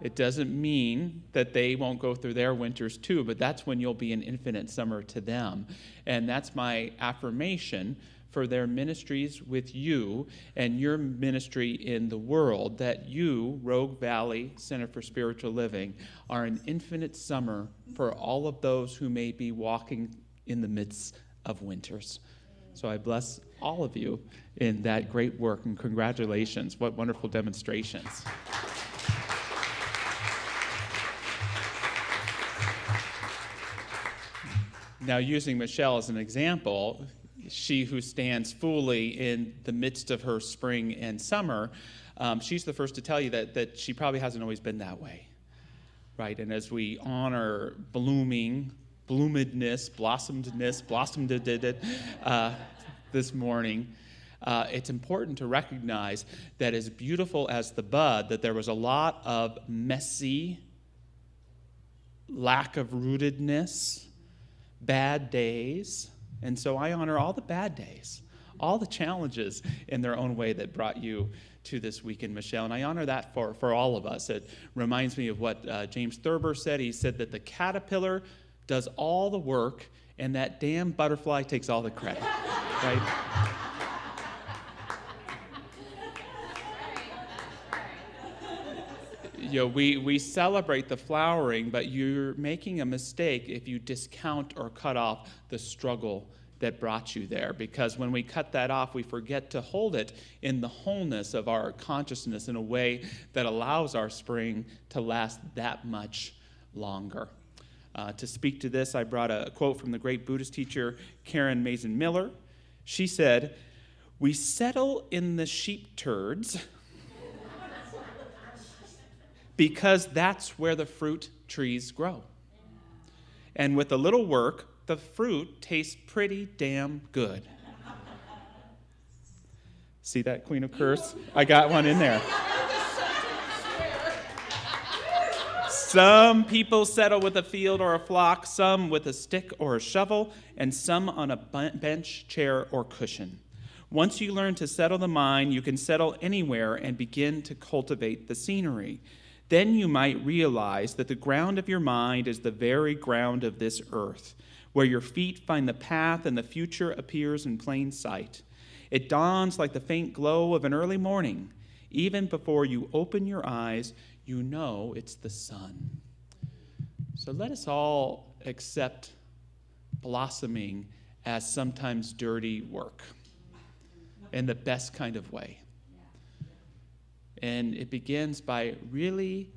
It doesn't mean that they won't go through their winters too, but that's when you'll be an infinite summer to them. And that's my affirmation for their ministries with you and your ministry in the world, that you, Rogue Valley Center for Spiritual Living, are an infinite summer for all of those who may be walking in the midst of winters. So I bless all of you in that great work, and congratulations. What wonderful demonstrations. Now, using Michelle as an example, she who stands fully in the midst of her spring and summer, she's the first to tell you that she probably hasn't always been that way, right? And as we honor bloomedness, blossomedness, this morning, it's important to recognize that as beautiful as the bud, that there was a lot of messy, lack of rootedness, bad days. And so I honor all the bad days, all the challenges in their own way that brought you to this weekend, Michelle. And I honor that for all of us. It reminds me of what James Thurber said. He said that the caterpillar does all the work and that damn butterfly takes all the credit, right? You know, we celebrate the flowering, but you're making a mistake if you discount or cut off the struggle that brought you there. Because when we cut that off, we forget to hold it in the wholeness of our consciousness in a way that allows our spring to last that much longer. To speak to this, I brought a quote from the great Buddhist teacher Karen Mazin Miller. She said, "We settle in the sheep turds because that's where the fruit trees grow. And with a little work, the fruit tastes pretty damn good. See that, Queen of Curse? I got one in there. Some people settle with a field or a flock, some with a stick or a shovel, and some on a bench, chair, or cushion. Once you learn to settle the mind, you can settle anywhere and begin to cultivate the scenery. Then you might realize that the ground of your mind is the very ground of this earth, where your feet find the path and the future appears in plain sight. It dawns like the faint glow of an early morning. Even before you open your eyes, you know it's the sun. So let us all accept blossoming as sometimes dirty work in the best kind of way. And it begins by really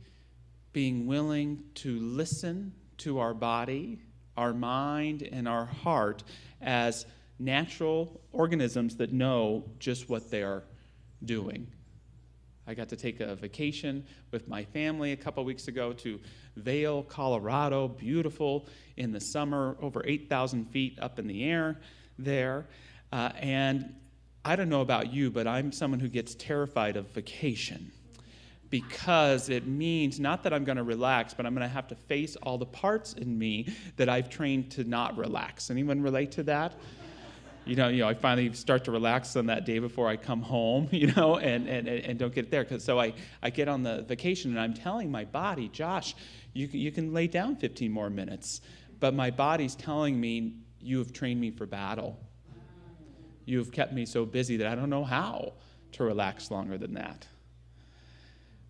being willing to listen to our body, our mind, and our heart as natural organisms that know just what they are doing. I got to take a vacation with my family a couple weeks ago to Vail, Colorado. Beautiful in the summer, over 8,000 feet up in the air there. And I don't know about you, but I'm someone who gets terrified of vacation because it means not that I'm going to relax, but I'm going to have to face all the parts in me that I've trained to not relax. Anyone relate to that? You know, I finally start to relax on that day before I come home, and don't get there. So I get on the vacation, and I'm telling my body, Josh, you can lay down 15 more minutes. But my body's telling me, you have trained me for battle. You have kept me so busy that I don't know how to relax longer than that.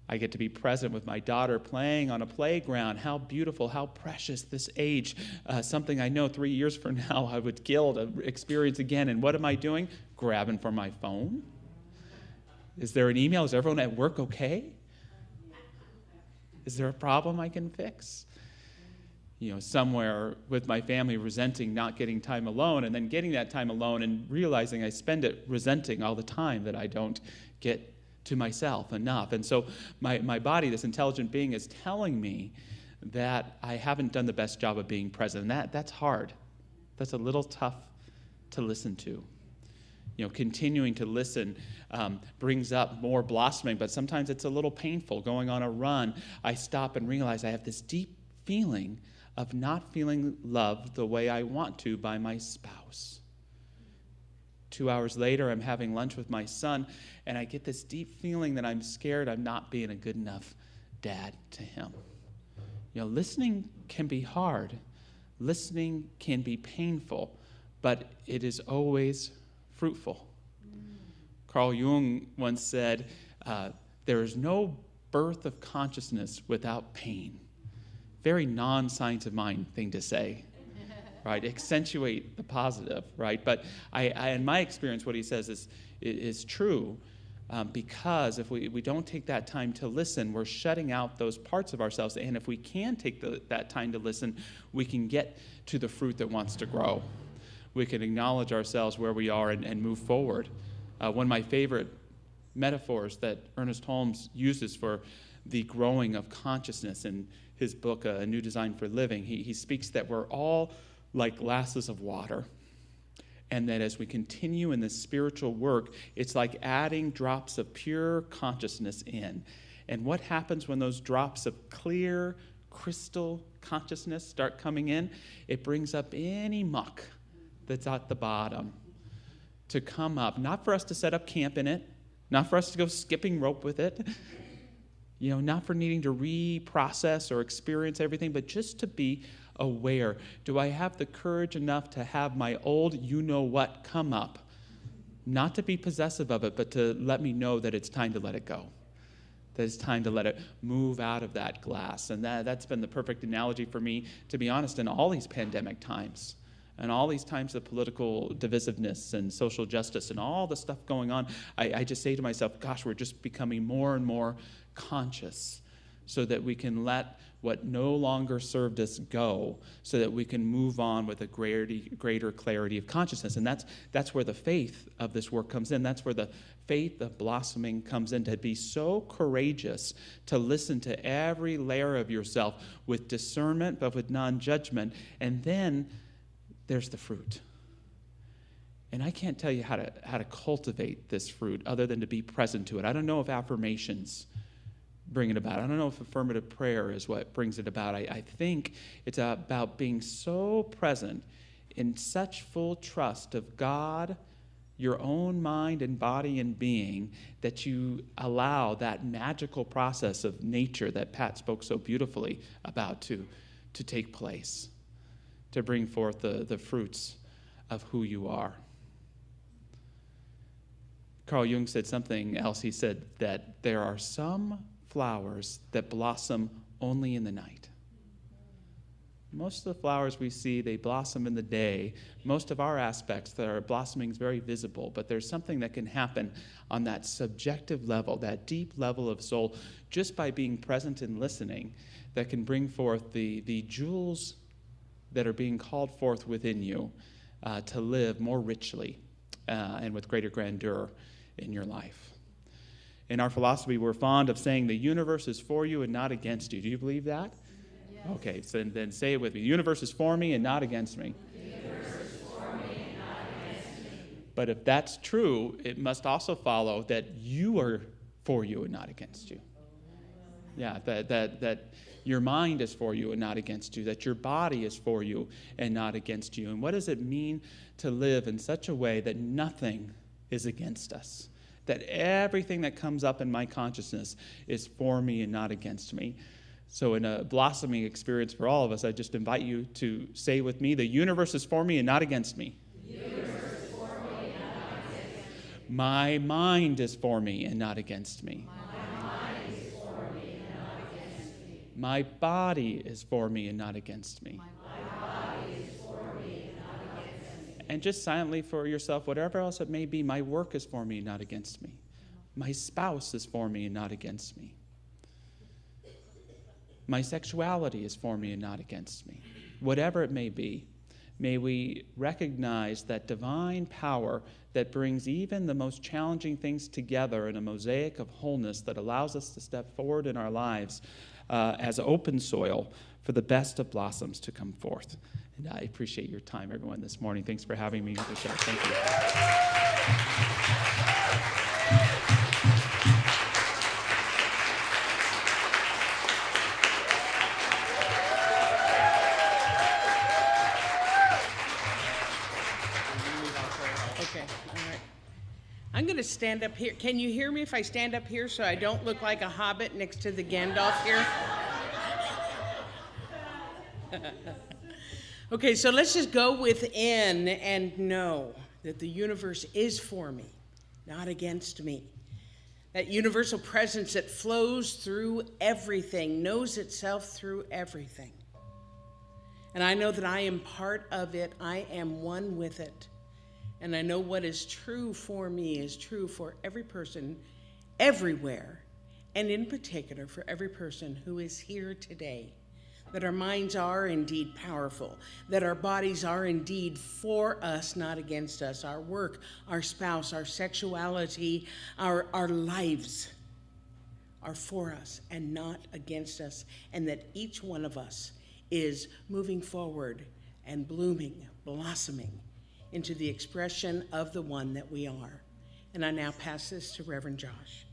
I get to be present with my daughter playing on a playground. How beautiful, how precious this age. Something I know 3 years from now I would kill to experience again. And what am I doing? Grabbing for my phone? Is there an email? Is everyone at work okay? Is there a problem I can fix? Somewhere with my family resenting not getting time alone, and then getting that time alone and realizing I spend it resenting all the time that I don't get to myself enough. And so my body, this intelligent being, is telling me that I haven't done the best job of being present. And that's hard. That's a little tough to listen to. Continuing to listen brings up more blossoming, but sometimes it's a little painful. Going on a run, I stop and realize I have this deep feeling of not feeling loved the way I want to by my spouse. 2 hours later, I'm having lunch with my son, and I get this deep feeling that I'm scared I'm not being a good enough dad to him. Listening can be hard. Listening can be painful, but it is always fruitful. Carl Jung once said, there is no birth of consciousness without pain. Very non-science of mind thing to say. Right, accentuate the positive, right? But in my experience, what he says is true, because if we don't take that time to listen, we're shutting out those parts of ourselves. And if we can take that time to listen, we can get to the fruit that wants to grow. We can acknowledge ourselves where we are and move forward. One of my favorite metaphors that Ernest Holmes uses for the growing of consciousness in his book, A New Design for Living, he speaks that we're all like glasses of water. And that as we continue in this spiritual work, it's like adding drops of pure consciousness in. And what happens when those drops of clear, crystal consciousness start coming in? It brings up any muck that's at the bottom to come up. Not for us to set up camp in it, not for us to go skipping rope with it, not for needing to reprocess or experience everything, but just to be aware. Do I have the courage enough to have my old you-know-what come up? Not to be possessive of it, but to let me know that it's time to let it go. That it's time to let it move out of that glass. And that's been the perfect analogy for me, to be honest, in all these pandemic times. And all these times of political divisiveness and social justice and all the stuff going on, I just say to myself, gosh, we're just becoming more and more conscious so that we can let what no longer served us go, so that we can move on with a greater clarity of consciousness. And that's where the faith of this work comes in. That's where the faith of blossoming comes in, to be so courageous to listen to every layer of yourself with discernment, but with non-judgment. And then there's the fruit. And I can't tell you how to cultivate this fruit other than to be present to it. I don't know if affirmations bring it about. I don't know if affirmative prayer is what brings it about. I think it's about being so present in such full trust of God, your own mind and body and being, that you allow that magical process of nature that Pat spoke so beautifully about to take place, to bring forth the fruits of who you are. Carl Jung said something else. He said that there are some flowers that blossom only in the night. Most of the flowers we see, they blossom in the day. Most of our aspects that are blossoming is very visible, but there's something that can happen on that subjective level, that deep level of soul, just by being present and listening, that can bring forth the jewels that are being called forth within you to live more richly and with greater grandeur in your life. In our philosophy, we're fond of saying the universe is for you and not against you. Do you believe that? Yes. Okay, so then say it with me. The universe is for me and not against me. The universe is for me and not against me. But if that's true, it must also follow that you are for you and not against you. Yeah, that your mind is for you and not against you, that your body is for you and not against you. And what does it mean to live in such a way that nothing is against us, that everything that comes up in my consciousness is for me and not against me? So in a blossoming experience for all of us, I just invite you to say with me, the universe is for me and not against me. The universe is for me and not against me. My mind is for me and not against me. My mind is for me and not against me. My body is for me and not against me. And just silently for yourself, whatever else it may be, my work is for me, not against me. My spouse is for me and not against me. My sexuality is for me and not against me. Whatever it may be, may we recognize that divine power that brings even the most challenging things together in a mosaic of wholeness that allows us to step forward in our lives as open soil for the best of blossoms to come forth. And I appreciate your time, everyone, this morning. Thanks for having me, Michelle. Thank you. Okay, all right. I'm going to stand up here. Can you hear me if I stand up here so I don't look like a hobbit next to the Gandalf here? Okay, so let's just go within and know that the universe is for me, not against me. That universal presence that flows through everything, knows itself through everything. And I know that I am part of it. I am one with it. And I know what is true for me is true for every person, everywhere, and in particular for every person who is here today. That our minds are indeed powerful, that our bodies are indeed for us, not against us. Our work, our spouse, our sexuality, our lives are for us and not against us, and that each one of us is moving forward and blooming, blossoming into the expression of the one that we are. And I now pass this to Reverend Josh.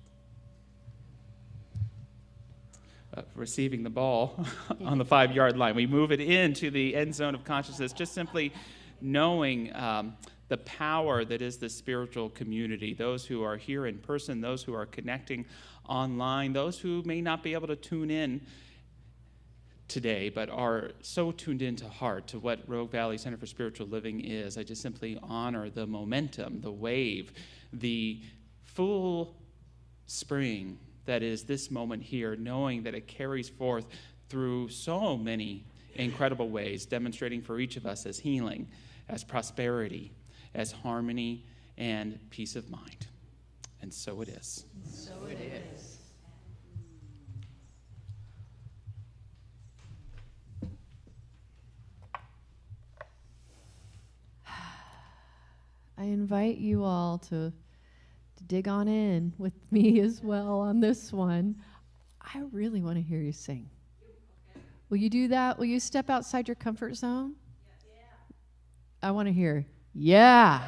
Receiving the ball on the 5-yard line. We move it into the end zone of consciousness, just simply knowing the power that is the spiritual community, those who are here in person, those who are connecting online, those who may not be able to tune in today, but are so tuned into heart to what Rogue Valley Center for Spiritual Living is. I just simply honor the momentum, the wave, the full spring that is this moment here, knowing that it carries forth through so many incredible ways, demonstrating for each of us as healing, as prosperity, as harmony, and peace of mind. And so it is. So it is. I invite you all to dig on in with me as well on this one. I really want to hear you sing. Will you do that? Will you step outside your comfort zone? Yeah. I want to hear, yeah.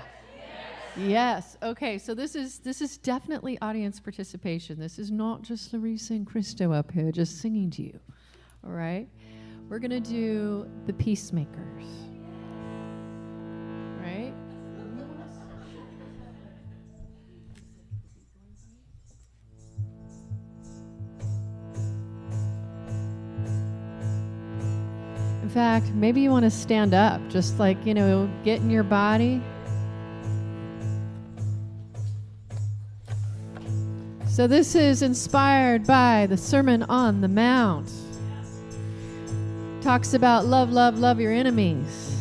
Yes. Okay. So this is definitely audience participation. This is not just Larissa and Christo up here just singing to you. All right. We're gonna do the Peacemakers. Right. In fact, maybe you want to stand up, just like, get in your body. So this is inspired by the Sermon on the Mount. Talks about love, love, love your enemies.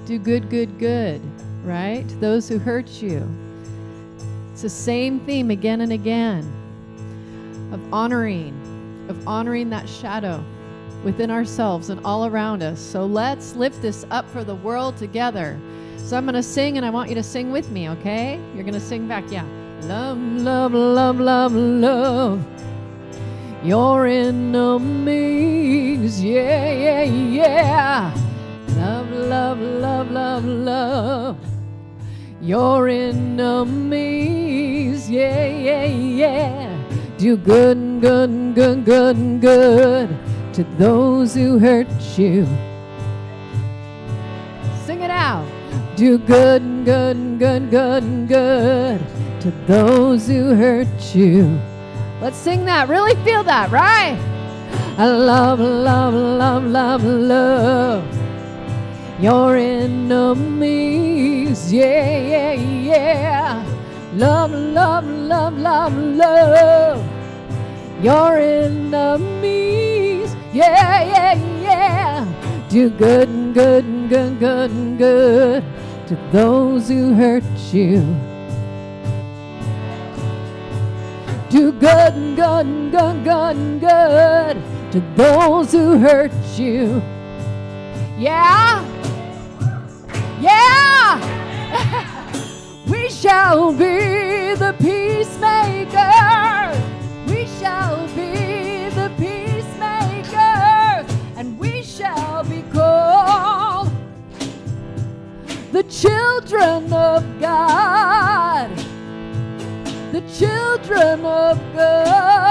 Do good, good, good, right? To those who hurt you. It's the same theme again and again of honoring that shadow within ourselves and all around us. So let's lift this up for the world together. So I'm going to sing, and I want you to sing with me, okay? You're going to sing back, yeah. Love, love, love, love, love your enemies, yeah, yeah, yeah. Love, love, love, love, love your enemies, yeah, yeah, yeah. Do good, good, good, good, good to those who hurt you. Sing it out. Do good, good, good, good, good to those who hurt you. Let's sing that. Really feel that, right? I love, love, love, love, love your enemies. Yeah, yeah, yeah. Love, love, love, love, love your enemies. Yeah, yeah, yeah. Do good, good, good, good, good to those who hurt you. Do good, good, good, good, good to those who hurt you. Yeah? Yeah! We shall be the peacemakers. We shall be the peacemakers. And we shall be called the children of God. The children of God.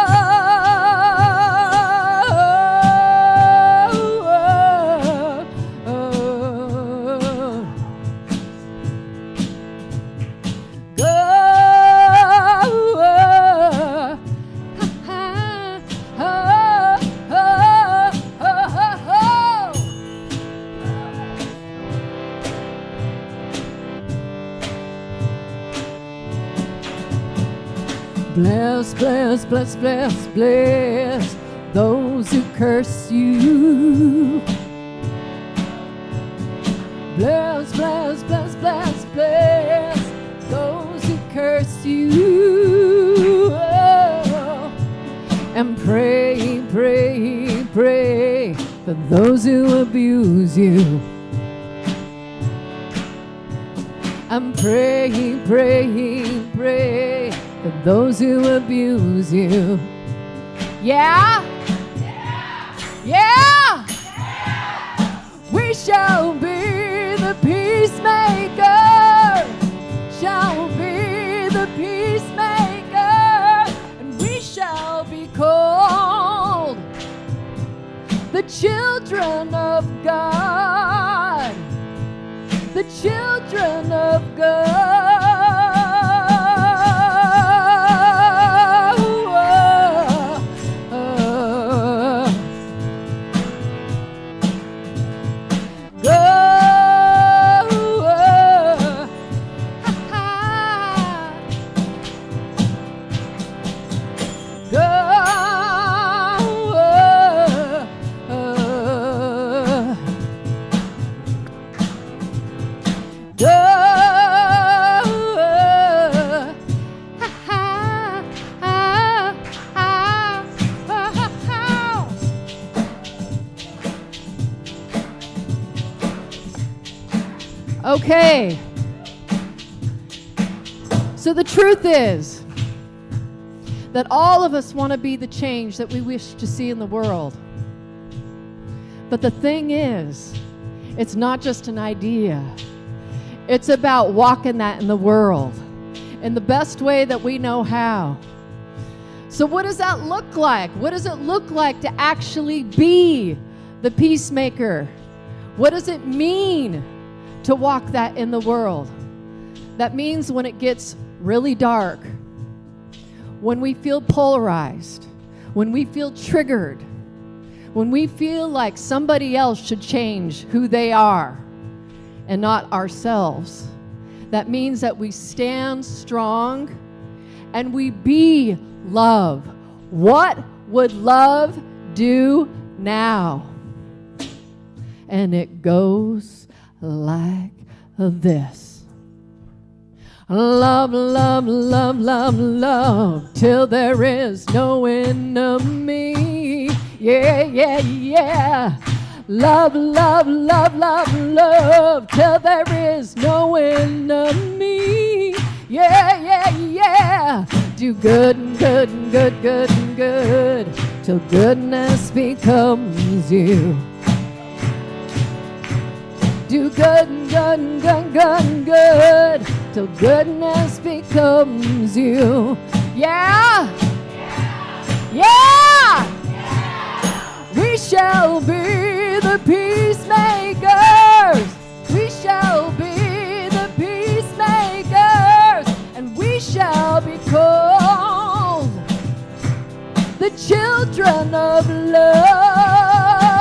Bless, bless, bless, bless, bless those who curse you. Bless, bless, bless, bless, bless those who curse you. Oh. And pray, pray, pray for those who abuse you. And pray, pray, pray for those who abuse you. Yeah? Yeah! Yeah! Yeah! We shall be the peacemaker. Shall be the peacemaker. And we shall be called the children of God. The children of God. Okay. So the truth is that all of us want to be the change that we wish to see in the world. But the thing is, it's not just an idea. It's about walking that in the world in the best way that we know how. So what does that look like? What does it look like to actually be the peacemaker? What does it mean to walk that in the world? That means when it gets really dark, when we feel polarized, when we feel triggered, when we feel like somebody else should change who they are and not ourselves, that means that we stand strong and we be love. What would love do now? And it goes like this. Love, love, love, love, love, till there is no enemy. Yeah, yeah, yeah. Love, love, love, love, love, till there is no enemy. Yeah, yeah, yeah. Do good and good and good, good and good, till goodness becomes you. Do good and good and good and good and good, till goodness becomes you. Yeah? Yeah! We shall be the peacemakers. We shall be the peacemakers. And we shall be called the children of love.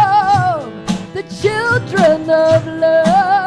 The children of love.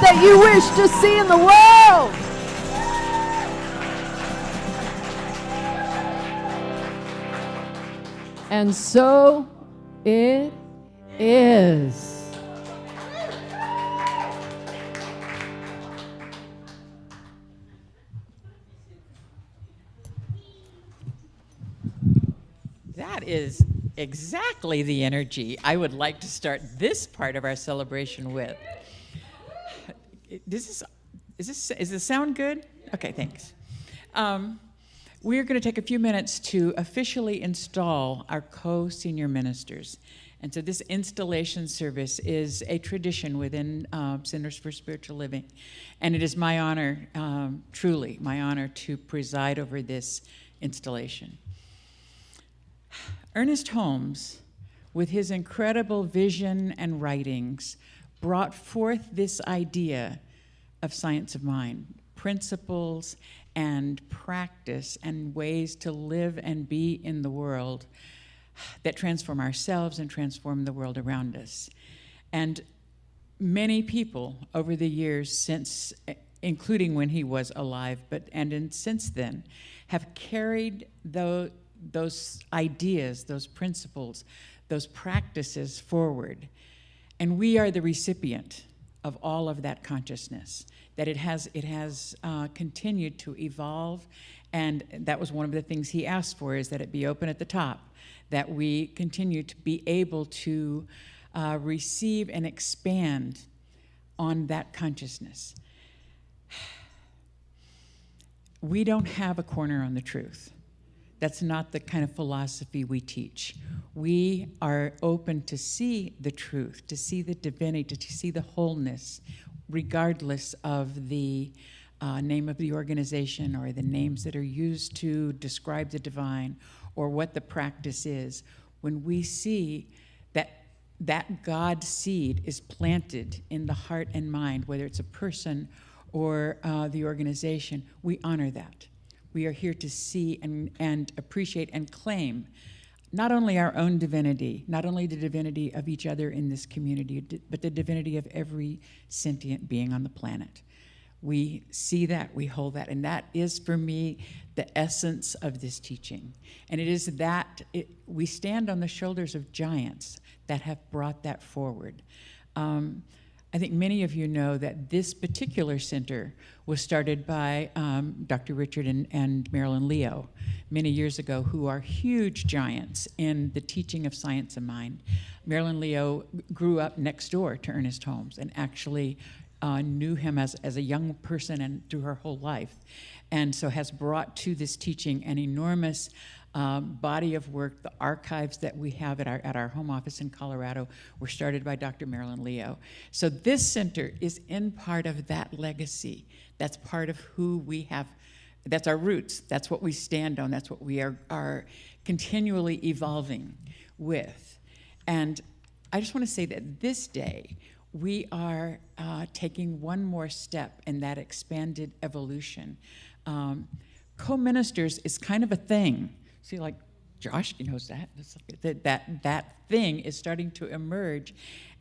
That you wish to see in the world. And so it is. That is exactly the energy I would like to start this part of our celebration with. Does this sound good? Okay, thanks. We're going to take a few minutes to officially install our co-senior ministers. And so this installation service is a tradition within Centers for Spiritual Living. And it is my honor, truly my honor, to preside over this installation. Ernest Holmes, with his incredible vision and writings, brought forth this idea of science of mind, principles and practice and ways to live and be in the world that transform ourselves and transform the world around us. And many people over the years since, including when he was alive, since then, have carried those ideas, those principles, those practices forward. And we are the recipient of all of that consciousness, that it has continued to evolve. And that was one of the things he asked for, is that it be open at the top, that we continue to be able to receive and expand on that consciousness. We don't have a corner on the truth. That's not the kind of philosophy we teach. We are open to see the truth, to see the divinity, to see the wholeness, regardless of the name of the organization or the names that are used to describe the divine or what the practice is. When we see that God seed is planted in the heart and mind, whether it's a person or the organization, we honor that. We are here to see and appreciate and claim not only our own divinity, not only the divinity of each other in this community, but the divinity of every sentient being on the planet. We see that, we hold that, and that is, for me, the essence of this teaching. And it is that we stand on the shoulders of giants that have brought that forward. I think many of you know that this particular center was started by Dr. Richard and Marilyn Leo many years ago, who are huge giants in the teaching of science of mind. Marilyn Leo grew up next door to Ernest Holmes and actually knew him as a young person and through her whole life, and so has brought to this teaching an enormous body of work. The archives that we have at our home office in Colorado were started by Dr. Marilyn Leo. So this center is in part of that legacy. That's part of who we have. That's our roots. That's what we stand on. That's what we are continually evolving with. And I just want to say that this day, we are taking one more step in that expanded evolution. Co-ministers is kind of a thing. See, like Josh knows that thing is starting to emerge,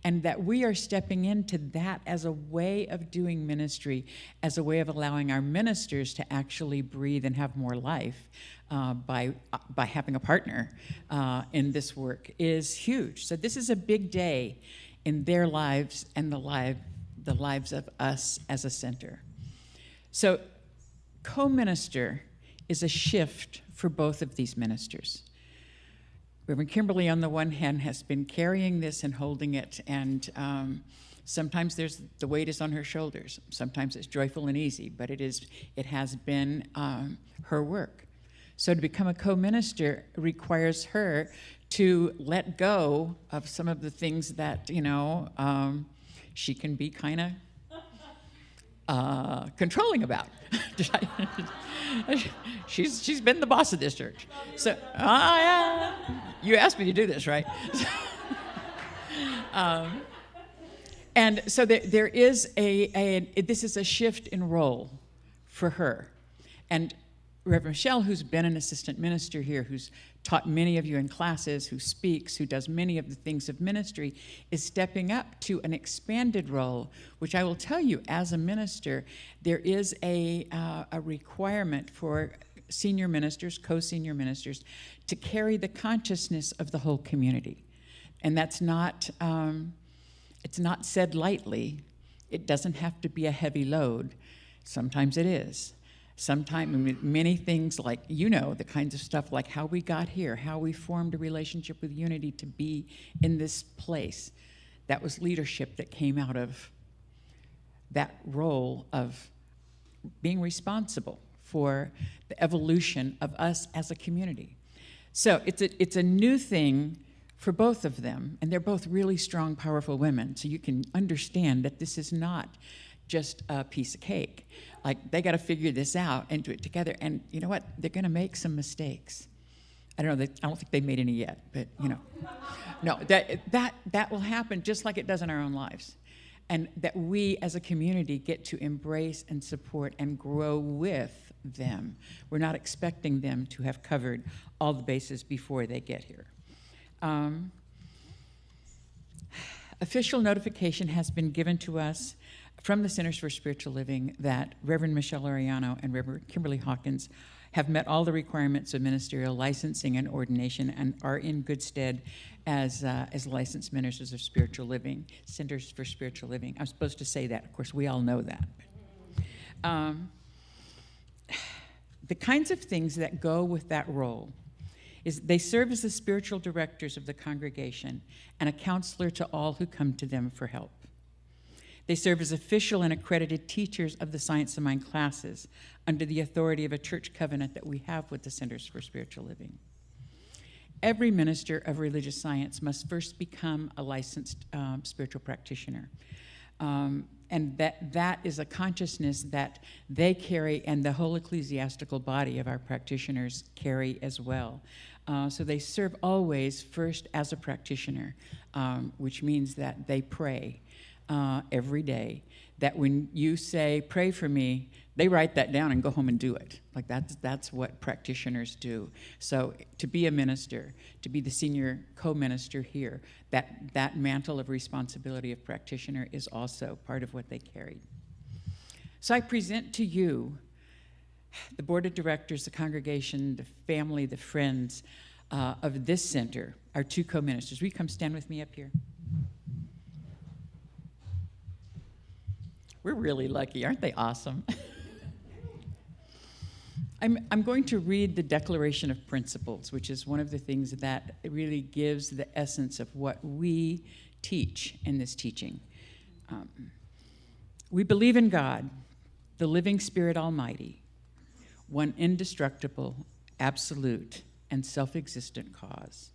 and that we are stepping into that as a way of doing ministry, as a way of allowing our ministers to actually breathe and have more life by having a partner in this work is huge. So this is a big day in their lives and the lives of us as a center. So co-minister is a shift for both of these ministers. Reverend Kimberly, on the one hand, has been carrying this and holding it, and sometimes the weight is on her shoulders. Sometimes it's joyful and easy, but it has been her work. So to become a co-minister requires her to let go of some of the things that, she can be kind of controlling about. She's been the boss of this church. So, yeah, you asked me to do this, right? And so there is this is a shift in role for her. And Reverend Michelle, who's been an assistant minister here, who's taught many of you in classes, who speaks, who does many of the things of ministry, is stepping up to an expanded role, which I will tell you, as a minister, there is a requirement for senior ministers, co-senior ministers, to carry the consciousness of the whole community. And that's not, it's not said lightly. It doesn't have to be a heavy load. Sometimes it is. Sometimes many things like, the kinds of stuff like how we got here, how we formed a relationship with Unity to be in this place. That was leadership that came out of that role of being responsible for the evolution of us as a community. So it's a new thing for both of them, and they're both really strong, powerful women. So you can understand that this is not just a piece of cake. Like, they got to figure this out and do it together. And you know what? They're going to make some mistakes. I don't know. I don't think they've made any yet, but no, that will happen just like it does in our own lives, and that we as a community get to embrace and support and grow with them. We're not expecting them to have covered all the bases before they get here. Official notification has been given to us from the Centers for Spiritual Living that Reverend Michelle Arellano and Reverend Kimberly Hawkins have met all the requirements of ministerial licensing and ordination and are in good stead as licensed ministers of spiritual living, Centers for Spiritual Living. I'm supposed to say that. Of course, we all know that. The kinds of things that go with that role is they serve as the spiritual directors of the congregation and a counselor to all who come to them for help. They serve as official and accredited teachers of the Science of Mind classes under the authority of a church covenant that we have with the Centers for Spiritual Living. Every minister of religious science must first become a licensed spiritual practitioner. And that is a consciousness that they carry and the whole ecclesiastical body of our practitioners carry as well. So they serve always first as a practitioner, which means that they pray. every day, that when you say, pray for me, they write that down and go home and do it. Like that's what practitioners do. So to be a minister, to be the senior co-minister here, that mantle of responsibility of practitioner is also part of what they carried. So I present to you the board of directors, the congregation, the family, the friends of this center, our two co-ministers. Will you come stand with me up here? We're really lucky, aren't they awesome? I'm going to read the Declaration of Principles, which is one of the things that really gives the essence of what we teach in this teaching. We believe in God, the living Spirit Almighty, one indestructible, absolute, and self-existent cause.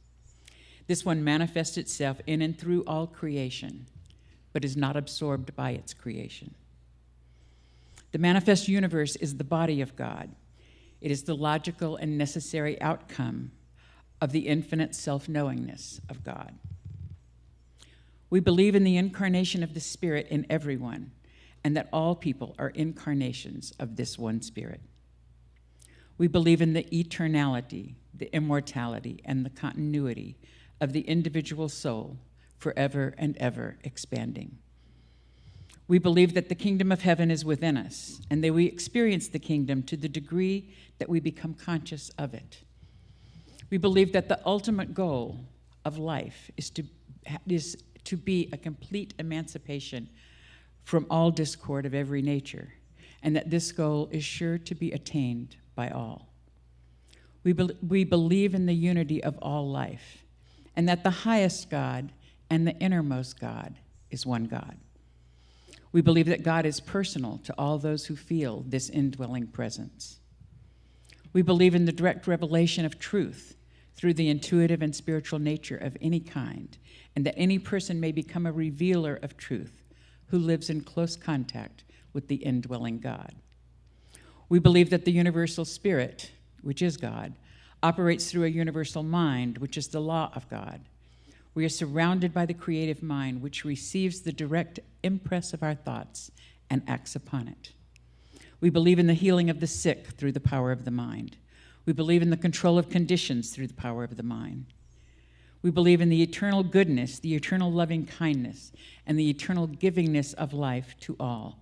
This one manifests itself in and through all creation, but is not absorbed by its creation. The manifest universe is the body of God. It is the logical and necessary outcome of the infinite self-knowingness of God. We believe in the incarnation of the Spirit in everyone, and that all people are incarnations of this one Spirit. We believe in the eternality, the immortality, and the continuity of the individual soul, forever and ever expanding. We believe that the kingdom of heaven is within us, and that we experience the kingdom to the degree that we become conscious of it. We believe that the ultimate goal of life is to be a complete emancipation from all discord of every nature, and that this goal is sure to be attained by all. We believe in the unity of all life, and that the highest God and the innermost God is one God. We believe that God is personal to all those who feel this indwelling presence. We believe in the direct revelation of truth through the intuitive and spiritual nature of any kind, and that any person may become a revealer of truth who lives in close contact with the indwelling God. We believe that the universal spirit, which is God, operates through a universal mind, which is the law of God. We are surrounded by the creative mind, which receives the direct impress of our thoughts and acts upon it. We believe in the healing of the sick through the power of the mind. We believe in the control of conditions through the power of the mind. We believe in the eternal goodness, the eternal loving kindness, and the eternal givingness of life to all.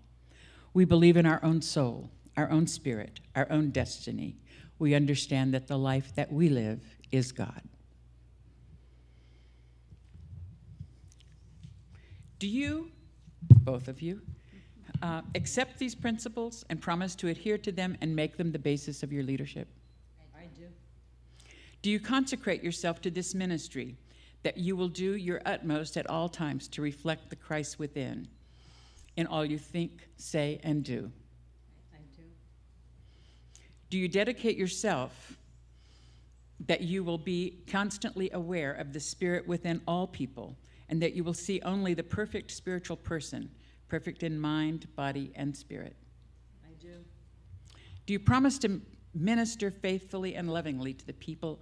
We believe in our own soul, our own spirit, our own destiny. We understand that the life that we live is God. Do you, both of you, accept these principles and promise to adhere to them and make them the basis of your leadership? I do. Do you consecrate yourself to this ministry, that you will do your utmost at all times to reflect the Christ within in all you think, say, and do? I do. Do you dedicate yourself that you will be constantly aware of the Spirit within all people, and that you will see only the perfect spiritual person, perfect in mind, body, and spirit? I do. Do you promise to minister faithfully and lovingly to the people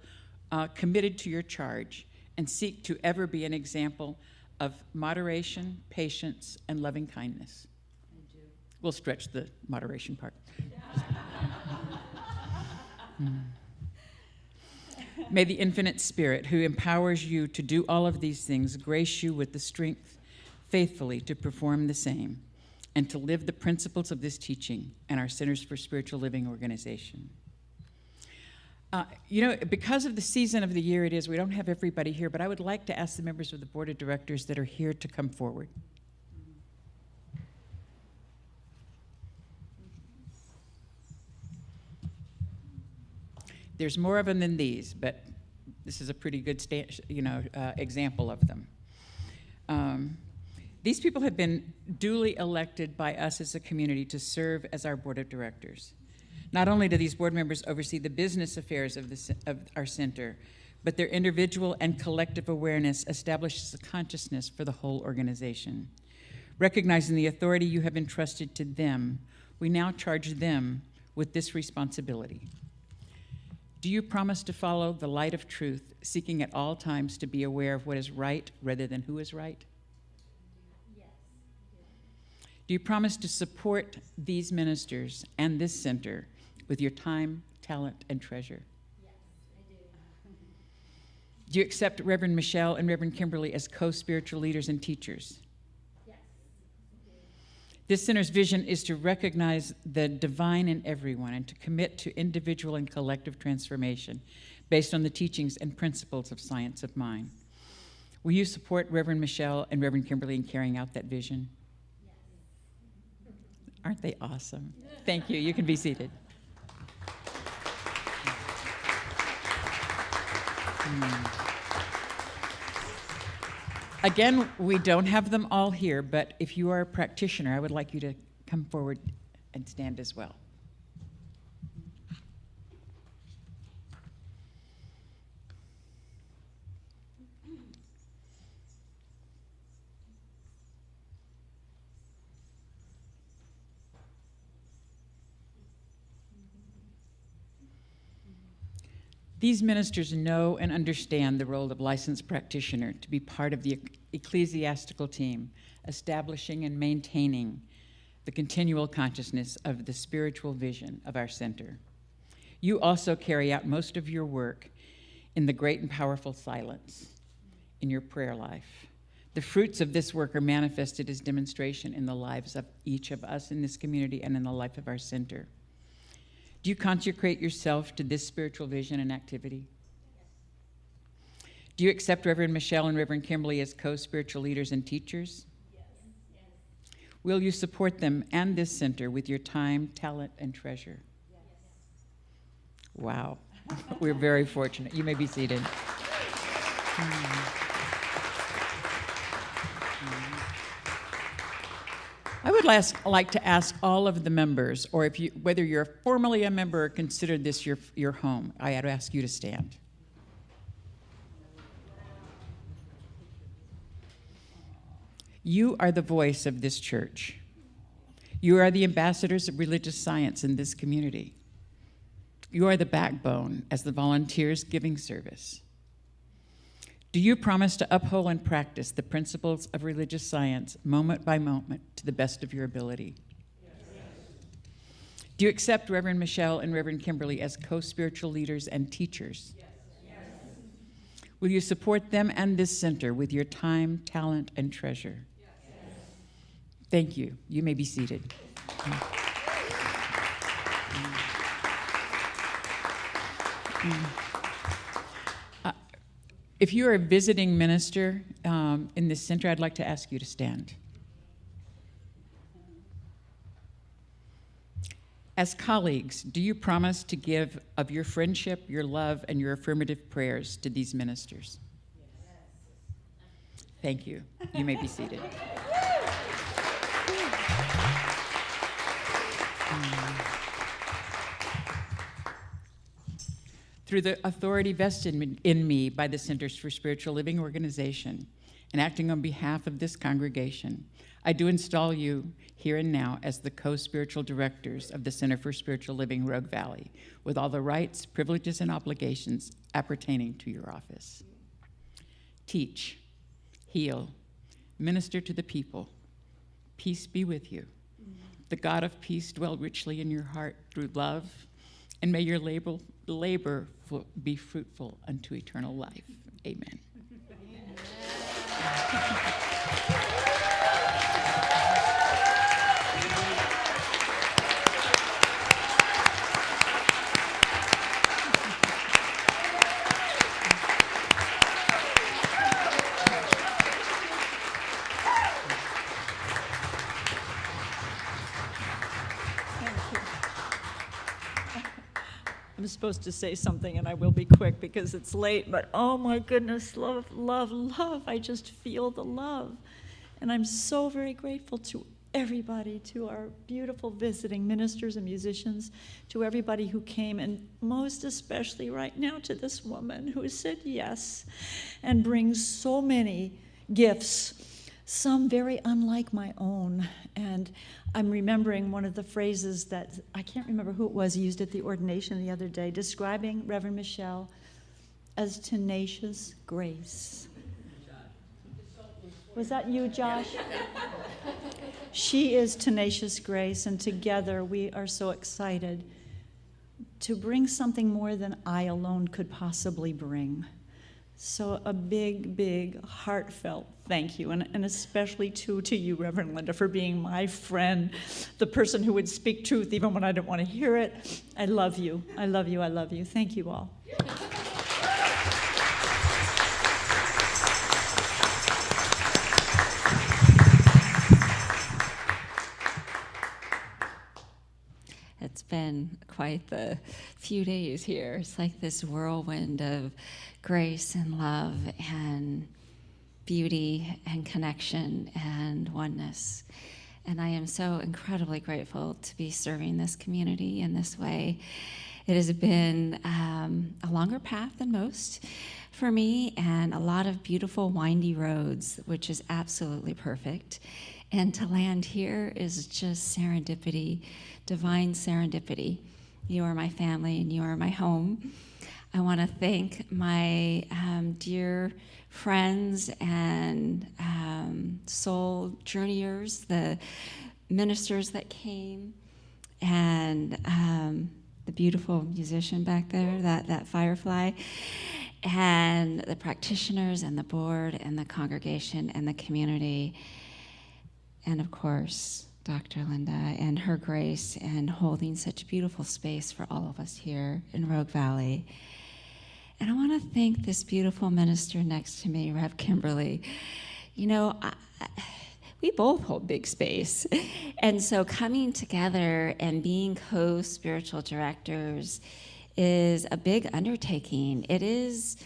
committed to your charge, and seek to ever be an example of moderation, patience, and loving kindness? I do. We'll stretch the moderation part. May the infinite Spirit, who empowers you to do all of these things, grace you with the strength faithfully to perform the same, and to live the principles of this teaching and our Centers for Spiritual Living organization. Because of the season of the year it is, we don't have everybody here, but I would like to ask the members of the board of directors that are here to come forward. There's more of them than these, but this is a pretty good example of them. These people have been duly elected by us as a community to serve as our board of directors. Not only do these board members oversee the business affairs of our center, but their individual and collective awareness establishes a consciousness for the whole organization. Recognizing the authority you have entrusted to them, we now charge them with this responsibility. Do you promise to follow the light of truth, seeking at all times to be aware of what is right rather than who is right? Yes. Do you promise to support these ministers and this center with your time, talent, and treasure? Yes, I do. Do you accept Reverend Michelle and Reverend Kimberly as co-spiritual leaders and teachers? Yes, I do. This center's vision is to recognize the divine in everyone and to commit to individual and collective transformation based on the teachings and principles of science of mind. Will you support Reverend Michelle and Reverend Kimberly in carrying out that vision? Yes. Aren't they awesome? Thank you. You can be seated. Again, we don't have them all here, but if you are a practitioner, I would like you to come forward and stand as well. These ministers know and understand the role of licensed practitioner to be part of the ecclesiastical team, establishing and maintaining the continual consciousness of the spiritual vision of our center. You also carry out most of your work in the great and powerful silence in your prayer life. The fruits of this work are manifested as demonstration in the lives of each of us in this community and in the life of our center. Do you consecrate yourself to this spiritual vision and activity? Do you accept Reverend Michelle and Reverend Kimberly as co-spiritual leaders and teachers? Yes. Will you support them and this center with your time, talent, and treasure? Yes. Wow. We're very fortunate. You may be seated. I would like to ask all of the members, or whether you're formally a member or consider this your home, I would ask you to stand. You are the voice of this church. You are the ambassadors of religious science in this community. You are the backbone as the volunteers giving service. Do you promise to uphold and practice the principles of religious science moment by moment to the best of your ability? Yes. Do you accept Reverend Michelle and Reverend Kimberly as co-spiritual leaders and teachers? Yes. Yes. Will you support them and this center with your time, talent, and treasure? Yes. Thank you. You may be seated. If you're a visiting minister in this center, I'd like to ask you to stand. As colleagues, do you promise to give of your friendship, your love, and your affirmative prayers to these ministers? Yes. Thank you. You may be seated. Through the authority vested in me by the Centers for Spiritual Living organization and acting on behalf of this congregation, I do install you here and now as the co-spiritual directors of the Center for Spiritual Living Rogue Valley with all the rights, privileges, and obligations appertaining to your office. Teach, heal, minister to the people. Peace be with you. The God of peace dwell richly in your heart through love, and may your labor be fruitful unto eternal life. Amen. I'm supposed to say something, and I will be quick because it's late, but oh my goodness, love, love, love. I just feel the love. And I'm so very grateful to everybody, to our beautiful visiting ministers and musicians, to everybody who came, and most especially right now to this woman who said yes and brings so many gifts, some very unlike my own. And I'm remembering one of the phrases that, I can't remember who it was, used at the ordination the other day, describing Reverend Michelle as tenacious grace. Was that you, Josh? She is Tenacious Grace, and together we are so excited to bring something more than I alone could possibly bring. So a big, big, heartfelt thank you, and especially to you, Reverend Linda, for being my friend, the person who would speak truth even when I didn't want to hear it. I love you. I love you. I love you. Thank you all. It's been quite the few days here. It's like this whirlwind of grace and love and beauty and connection and oneness. And I am so incredibly grateful to be serving this community in this way. It has been a longer path than most for me, and a lot of beautiful windy roads, which is absolutely perfect. And to land here is just serendipity, divine serendipity. You are my family and you are my home. I want to thank my dear friends and soul journeyers, the ministers that came, and the beautiful musician back there, that firefly, and the practitioners and the board and the congregation and the community, and of course, Dr. Linda and her grace and holding such beautiful space for all of us here in Rogue Valley. And I want to thank this beautiful minister next to me, Rev Kimberly. You know, we both hold big space. And so coming together and being co-spiritual directors is a big undertaking. It is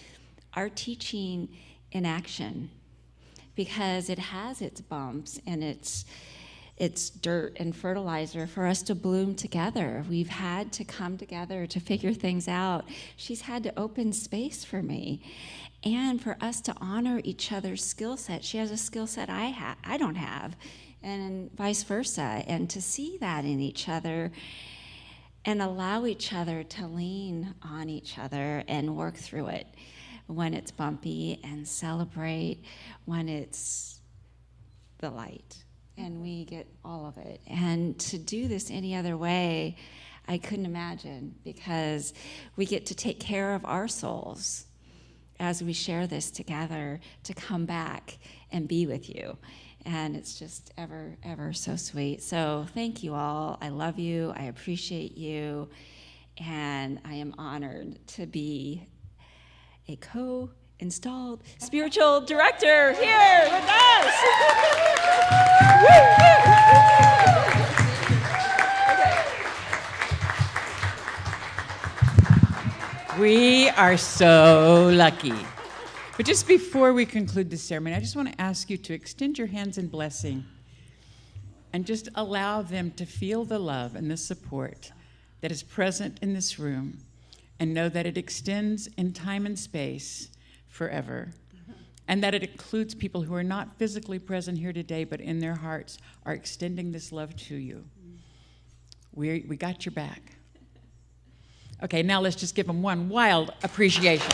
our teaching in action, because it has its bumps and its dirt and fertilizer for us to bloom together. We've had to come together to figure things out. She's had to open space for me and for us to honor each other's skill set. She has a skill set I don't have, and vice versa. And to see that in each other and allow each other to lean on each other and work through it when it's bumpy, and celebrate when it's the light. And we get all of it. And to do this any other way, I couldn't imagine, because we get to take care of our souls as we share this together, to come back and be with you. And it's just ever, ever so sweet. So thank you all. I love you. I appreciate you. And I am honored to be a co-installed spiritual director here with us. We are so lucky. But just before we conclude the ceremony, I just want to ask you to extend your hands in blessing and just allow them to feel the love and the support that is present in this room, and know that it extends in time and space forever, and that it includes people who are not physically present here today, but in their hearts are extending this love to you. We got your back. Okay, now let's just give them one wild appreciation.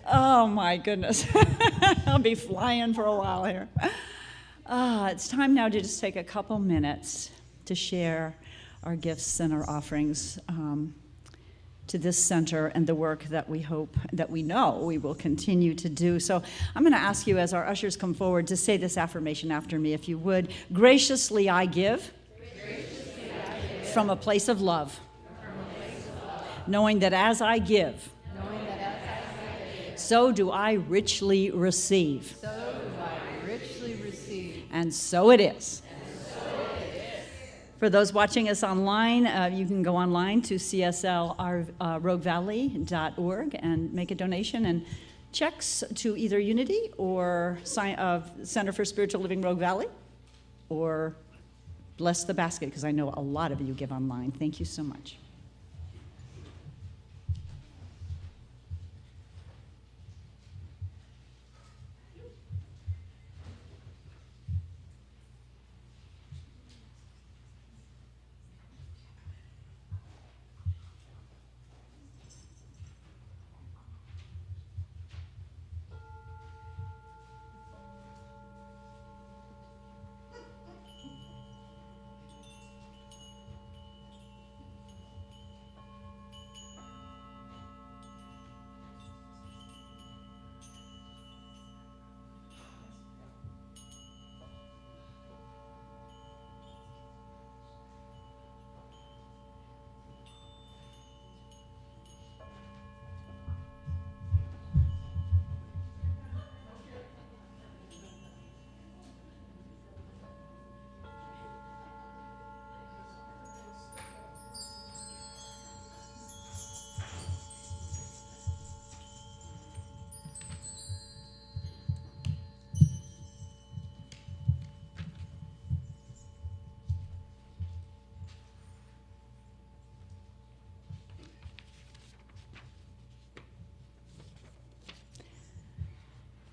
Oh my goodness. I'll be flying for a while here. It's time now to just take a couple minutes to share our gifts and our offerings to this center and the work that we hope, that we know we will continue to do. So I'm going to ask you, as our ushers come forward, to say this affirmation after me, if you would. Graciously I give, from a place of love, knowing that as I give, so do I richly receive. So do I richly receive. And so it is. For those watching us online, you can go online to CSL roguevalley.org and make a donation. And checks to either Unity or Center for Spiritual Living Rogue Valley or bless the basket, because I know a lot of you give online. Thank you so much.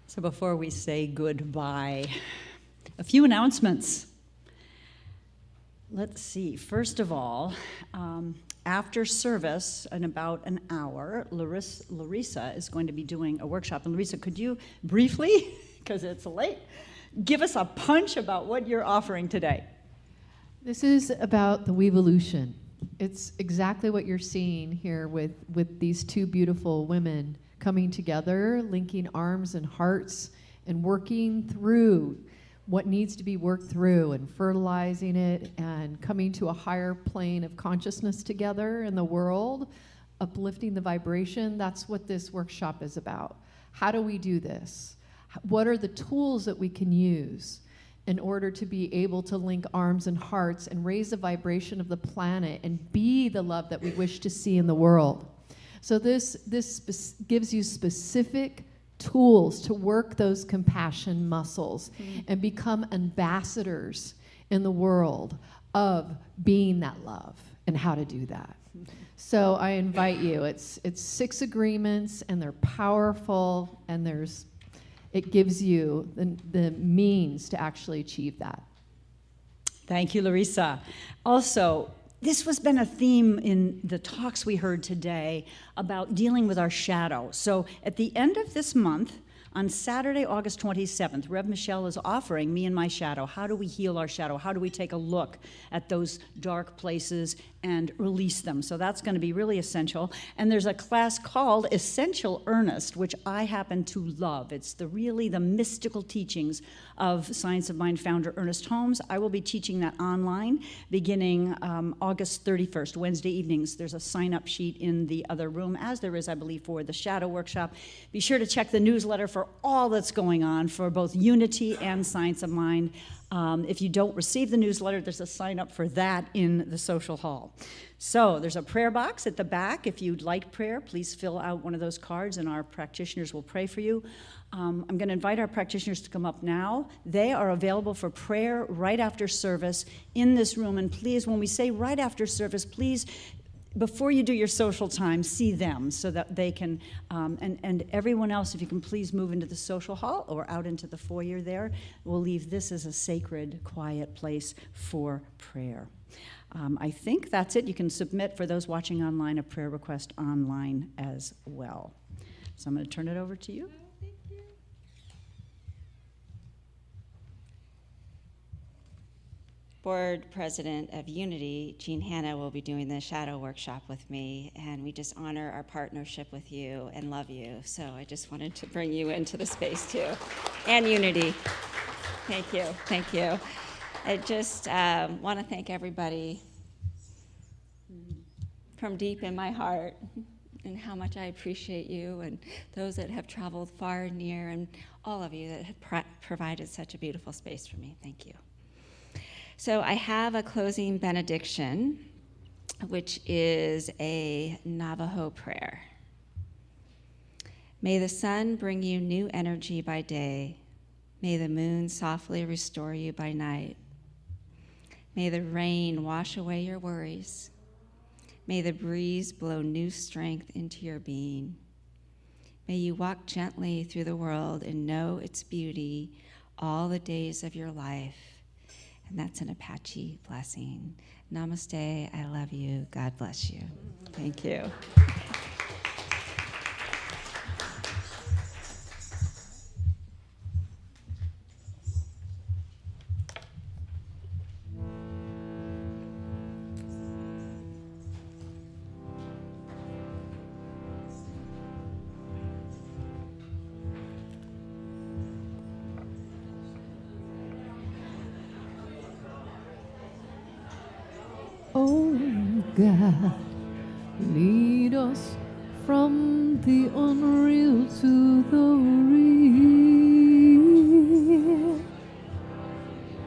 So before we say goodbye, a few announcements. Let's see. First of all, after service, in about an hour, Larissa is going to be doing a workshop. And Larissa, could you briefly, because it's late, give us a punch about what you're offering today? This is about the Weevolution. It's exactly what you're seeing here with these two beautiful women coming together, linking arms and hearts, and working through what needs to be worked through, and fertilizing it, and coming to a higher plane of consciousness together in the world, uplifting the vibration. That's what this workshop is about. How do we do this? What are the tools that we can use in order to be able to link arms and hearts and raise the vibration of the planet and be the love that we wish to see in the world? So this gives you specific tools to work those compassion muscles and become ambassadors in the world of being that love and how to do that. So I invite you. It's 6 agreements, and they're powerful, and it gives you the means to actually achieve that. Thank you, Larissa. Also, this has been a theme in the talks we heard today about dealing with our shadow. So at the end of this month, on Saturday, August 27th, Rev Michelle is offering Me and My Shadow. How do we heal our shadow? How do we take a look at those dark places and release them? So that's going to be really essential. And there's a class called Essential Earnest, which I happen to love. It's really the mystical teachings of Science of Mind founder Ernest Holmes. I will be teaching that online beginning August 31st, Wednesday evenings. There's a sign-up sheet in the other room, as there is, I believe, for the Shadow Workshop. Be sure to check the newsletter for all that's going on for both Unity and Science of Mind. If you don't receive the newsletter, there's a sign up for that in the social hall. So there's a prayer box at the back. If you'd like prayer, please fill out one of those cards and our practitioners will pray for you. I'm going to invite our practitioners to come up now. They are available for prayer right after service in this room. And please, when we say right after service, please, before you do your social time, see them so that they can, and everyone else, if you can please move into the social hall or out into the foyer there. We'll leave this as a sacred, quiet place for prayer. I think that's it. You can submit, for those watching online, a prayer request online as well. So I'm going to turn it over to you. Board President of Unity, Jean Hanna, will be doing the Shadow Workshop with me, and we just honor our partnership with you and love you. So I just wanted to bring you into the space too, and Unity. Thank you, thank you. I just want to thank everybody from deep in my heart, and how much I appreciate you, and those that have traveled far and near, and all of you that have provided such a beautiful space for me. Thank you. So I have a closing benediction, which is a Navajo prayer. May the sun bring you new energy by day. May the moon softly restore you by night. May the rain wash away your worries. May the breeze blow new strength into your being. May you walk gently through the world and know its beauty all the days of your life. And that's an Apache blessing. Namaste. I love you. God bless you. Thank you. Oh God, lead us from the unreal to the real.